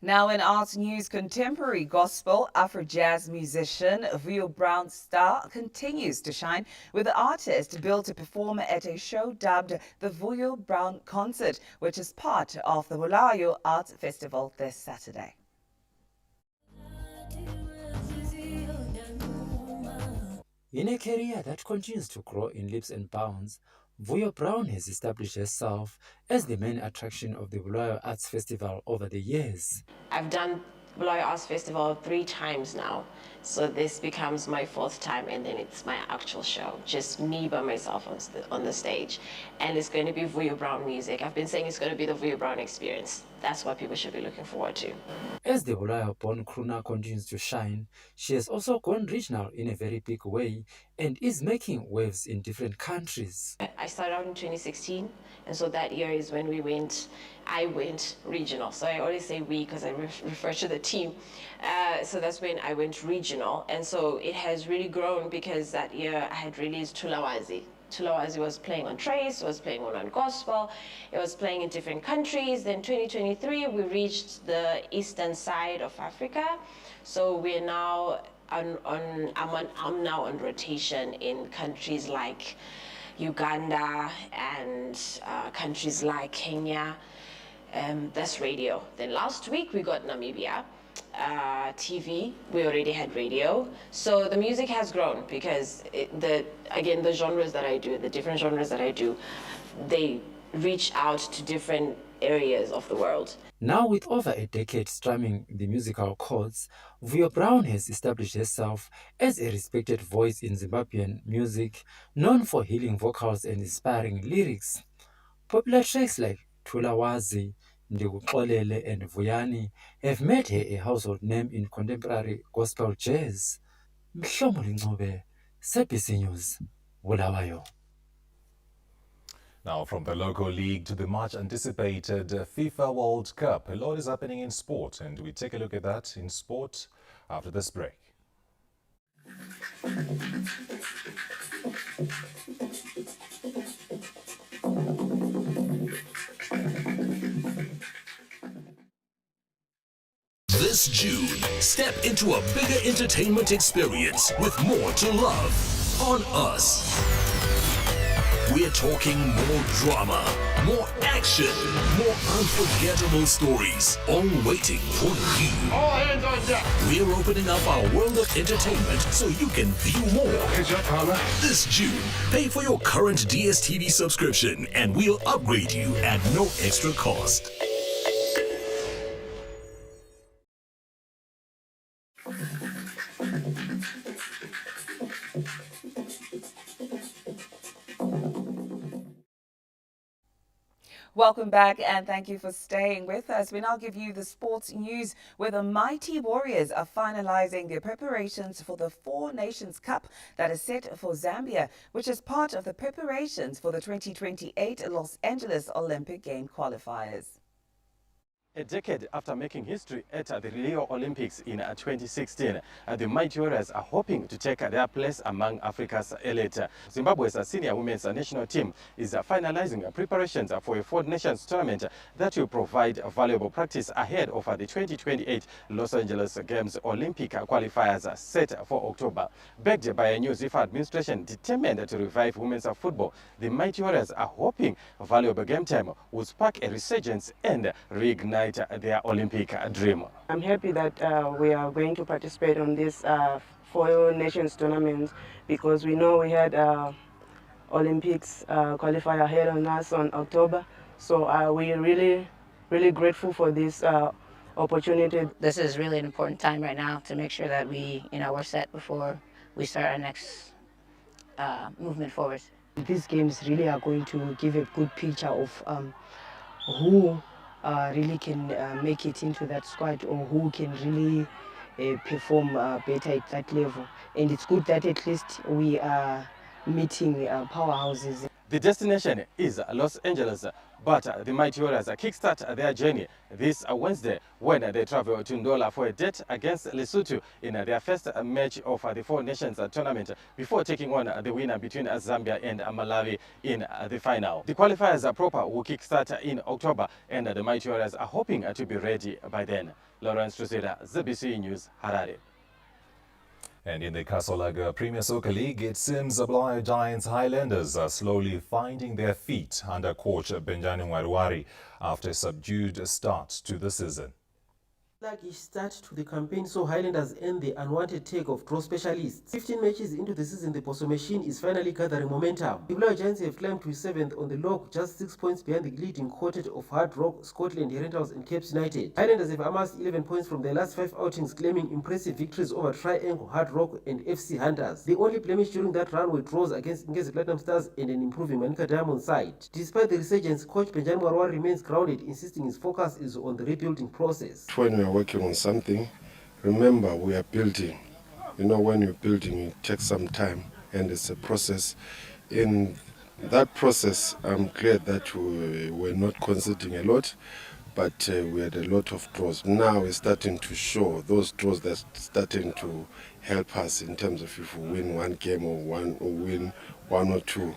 Now in art news, contemporary gospel Afro-jazz musician Vuyo Brown Star continues to shine, with the artist billed to perform at a show dubbed the Vuyo Brown Concert, which is part of the Bulawayo Arts Festival this Saturday. In a career that continues to grow in leaps and bounds, Vuyo Brown has established herself as the main attraction of the Bulawayo Arts Festival over the years. I've done Bulawayo Arts Festival 3 times now, so this becomes my 4th time, and then it's my actual show, just me by myself on the stage, and it's going to be Vuyo Brown music. I've been saying it's going to be the Vuyo Brown experience. That's what people should be looking forward to. As the Bulawayo-born crooner continues to shine, she has also gone regional in a very big way and is making waves in different countries. I started out in 2016, and so that year is when I went regional. So I always say we because I refer to the team. So that's when I went regional, and so it has really grown because that year I had released Tulawazi. Tulawazi was playing on Trace, was playing on Gospel, it was playing in different countries. Then 2023, we reached the eastern side of Africa. So we're now I'm now on rotation in countries like Uganda and countries like Kenya. That's radio. Then last week we got Namibia. TV, we already had radio, so the music has grown because the genres that I do, the different genres that I do, they reach out to different areas of the world. Now with over a decade strumming the musical chords, Vuyo Brown has established herself as a respected voice in Zimbabwean music, known for healing vocals and inspiring lyrics. Popular tracks like Tulawazi, Ndikuxolele and Vuyani have made her a household name in contemporary gospel jazz. Mhlomo Lingcobe, ZBC News, Bulawayo. Now from the local league to the much anticipated FIFA World Cup, a lot is happening in sport, and we take a look at that in sport after this break. This June, step into a bigger entertainment experience with more to love on Us. We're talking more drama, more action, more unforgettable stories, all waiting for you. All hands on deck. We're opening up our world of entertainment so you can view more. This June, pay for your current DSTV subscription and we'll upgrade you at no extra cost. Welcome back and thank you for staying with us. We now give you the sports news where the Mighty Warriors are finalizing their preparations for the Four Nations Cup that is set for Zambia, which is part of the preparations for the 2028 Los Angeles Olympic Game qualifiers. A decade after making history at the Rio Olympics in 2016, the Mighty Warriors are hoping to take their place among Africa's elite. Zimbabwe's senior women's national team is finalizing preparations for a Four Nations tournament that will provide valuable practice ahead of the 2028 Los Angeles Games Olympic qualifiers set for October. Backed by a new FIFA administration determined to revive women's football, the Mighty Warriors are hoping valuable game time will spark a resurgence and reignite their Olympic dream. I'm happy that we are going to participate on this Four Nations tournament because we know we had Olympics qualifier ahead on us on October. So we're really grateful for this opportunity. This is really an important time right now to make sure that we're set before we start our next movement forward. These games really are going to give a good picture of who really can make it into that squad or who can really perform better at that level. And it's good that at least we are meeting powerhouses. The destination is Los Angeles, but the Mighty Warriors kickstart their journey this Wednesday when they travel to Ndola for a date against Lesotho in their first match of the Four Nations tournament before taking on the winner between Zambia and Malawi in the final. The qualifiers proper will kickstart in October and the Mighty Warriors are hoping to be ready by then. Lawrence Truseda, ZBC News, Harare. And in the Kasolaga Premier Soccer League, it seems Bulawayo Giants Highlanders are slowly finding their feet under coach Benjani Warwari after a subdued start to the season. Sluggish start to the campaign saw Highlanders end the unwanted take of draw specialists. 15 matches into the season, the Poso machine is finally gathering momentum. The Bulawayo Giants have climbed to 7th on the log, just 6 points behind the leading quartet of Hard Rock, Scotland, Rentals and Cape United. Highlanders have amassed 11 points from their last 5 outings, claiming impressive victories over Triangle, Hard Rock and FC Hunters. The only blemish during that run were draws against Ngezi Platinum Stars and an improving Manica Diamond side. Despite the resurgence, coach Benjani Warwari remains grounded, insisting his focus is on the rebuilding process. When we are working on something, remember we are building. You know, when you're building, it takes some time and it's a process. In that process, I'm glad that we were not conceding a lot, but we had a lot of draws. Now we're starting to show those draws that's starting to help us in terms of if we win one game or win one or two.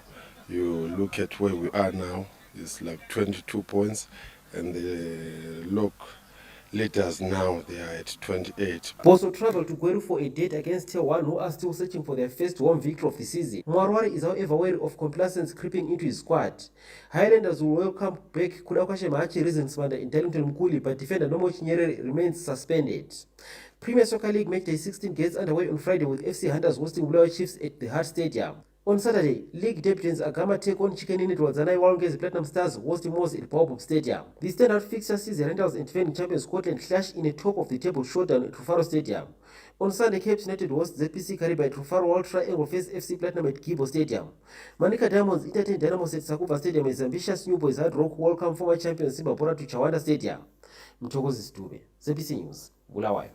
You look at where we are now, it's like 22 points, and the look leaders now, they are at 28. Poso travel to Gweru for a date against Tier 1, who are still searching for their first home victory of the season. Mwarwari is however wary of complacence creeping into his squad. Highlanders will welcome back Kudakwashe Mahachi Rizensmanda in Darlington Mkuli, but defender Nomo Chinyere remains suspended. Premier Soccer League match day 16 gets underway on Friday with FC Hunters hosting Bulawayo Chiefs at the Hart Stadium. On Saturday, league debutants Agama take on Chicken Init while Zanai Walungezi Platinum Stars hosting Moss at Baobab Stadium. The standout fixture sees the Rentals and defending champions Scotland clash in a top-of-the-table showdown at Trufaro Stadium. On Sunday, Cape United hosts ZPC Kariba at Trufaro, while Triangle face FC Platinum at Gibo Stadium. Manica Diamonds entertain Dynamos at Sakuba Stadium as ambitious New Boys Hard Rock welcome former champions Simba Bora to Chawanda Stadium. Mtokozi Stube, ZPC News, Bulawayo.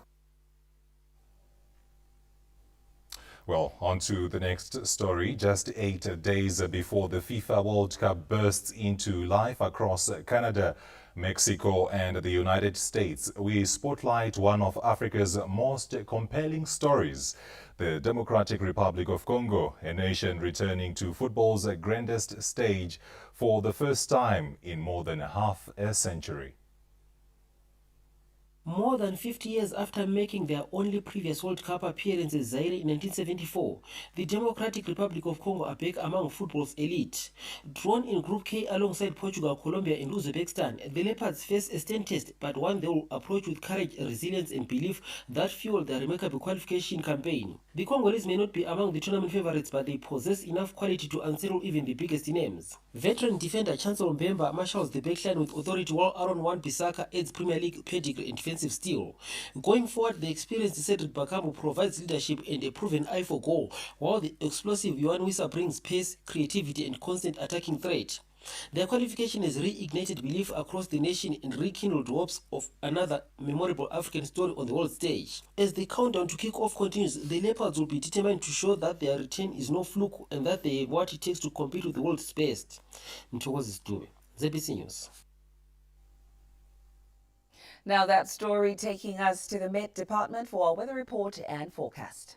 Well, on to the next story. Just 8 days before the FIFA World Cup bursts into life across Canada, Mexico and the United States, we spotlight one of Africa's most compelling stories, the Democratic Republic of Congo, a nation returning to football's grandest stage for the first time in more than half a century. More than 50 years after making their only previous World Cup appearance in Zaire in 1974, the Democratic Republic of Congo are back among football's elite. Drawn in Group K alongside Portugal, Colombia and Uzbekistan, the Leopards face a stern test, but one they will approach with courage, resilience and belief that fueled their remarkable qualification campaign. The Congolese may not be among the tournament favourites, but they possess enough quality to unsettle even the biggest names. Veteran defender Chancellor Mbemba marshals the backline with authority, while Aaron Wan-Bissaka adds Premier League pedigree and defensive steel. Going forward, the experienced Cedric Bakambu provides leadership and a proven eye for goal, while the explosive Yohan Wissa brings pace, creativity and constant attacking threat. Their qualification has reignited belief across the nation and rekindled hopes of another memorable African story on the world stage. As the countdown to kick-off continues, the Leopards will be determined to show that their return is no fluke and that they have what it takes to compete with the world's best. Mthokozi Dube, ZBC News. Now that story taking us to the Met Department for our weather report and forecast.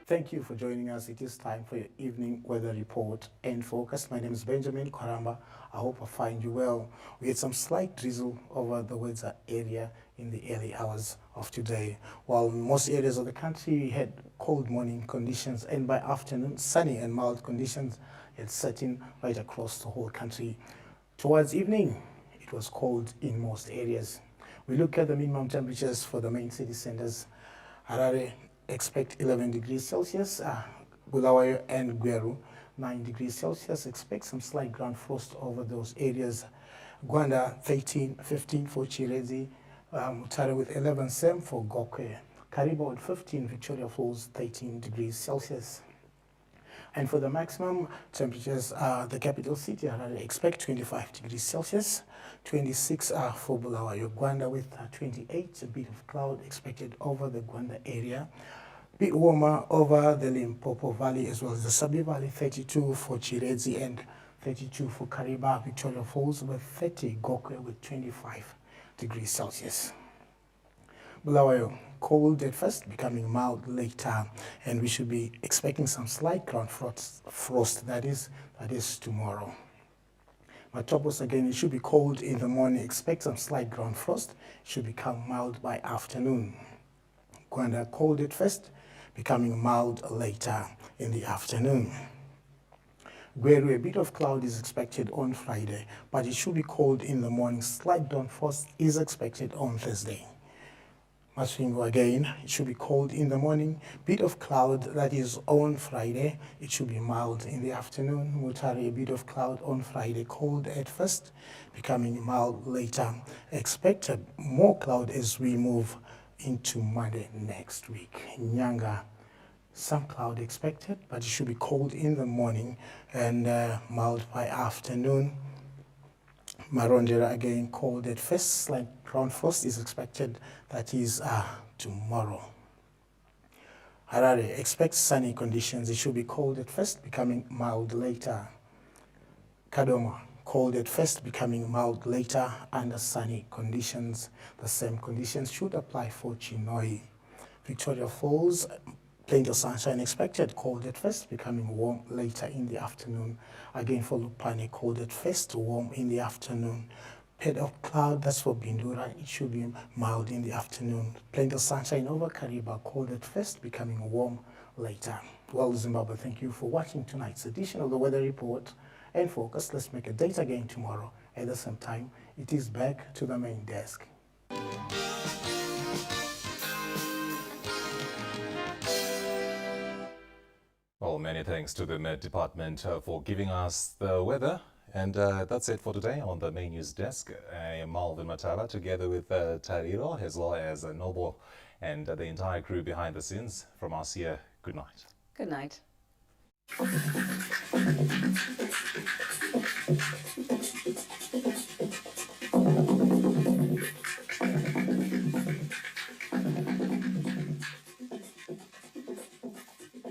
Thank you for joining us. It is time for your evening weather report and forecast. My name is Benjamin Kwaramba. I hope I find you well. We had some slight drizzle over the Wedza area in the early hours of today. While most areas of the country had cold morning conditions, and by afternoon, sunny and mild conditions had set in right across the whole country. Towards evening, it was cold in most areas. We look at the minimum temperatures for the main city centers. Harare, expect 11 degrees Celsius, Bulawayo and Gweru 9 degrees Celsius. Expect some slight ground frost over those areas. Gwanda 15 for Chirezi, Mutare with 11, same for Gokwe. Kariba with 15, Victoria Falls 13 degrees Celsius. And for the maximum temperatures, the capital city, Harare, expect 25 degrees Celsius, 26 for Bulawayo. Gwanda with 28, a bit of cloud expected over the Gwanda area. Bit warmer over the Limpopo Valley as well as the Sabi Valley, 32 for Chirezi and 32 for Kariba. Victoria Falls with 30, Gokwe with 25 degrees Celsius. Bulawayo, cold at first, becoming mild later, and we should be expecting some slight ground frost that is tomorrow. Matopos, again, it should be cold in the morning. Expect some slight ground frost. It should become mild by afternoon. Gwanda, cold at first, becoming mild later in the afternoon. Gweru, a bit of cloud is expected on Friday, but it should be cold in the morning. Slight ground frost is expected on Thursday. Masvingo, again, it should be cold in the morning. Bit of cloud, that is on Friday. It should be mild in the afternoon. Mutare, a bit of cloud on Friday. Cold at first, becoming mild later. Expect more cloud as we move into Monday next week. Nyanga, some cloud expected, but it should be cold in the morning and mild by afternoon. Marondera, again, cold at first. Slight ground frost is expected. That is tomorrow. Harare, expect sunny conditions. It should be cold at first, becoming mild later. Kadoma, cold at first, becoming mild later under sunny conditions. The same conditions should apply for Chinoi. Victoria Falls, plenty of sunshine expected, cold at first, becoming warm later in the afternoon. Again for Lupane, cold at first, warm in the afternoon. Bit of cloud, that's for Bindura, it should be mild in the afternoon. Plenty of sunshine over Kariba, cold at first, becoming warm later. Well, Zimbabwe, thank you for watching tonight's edition of the Weather Report and Focus. Let's make a date again tomorrow at the same time. It is back to the main desk. Well, many thanks to the Met Department for giving us the weather. And that's it for today on the main news desk. I am Malvin Matala together with Tariro as well as Noble and the entire crew behind the scenes. From us here, good night. Good night.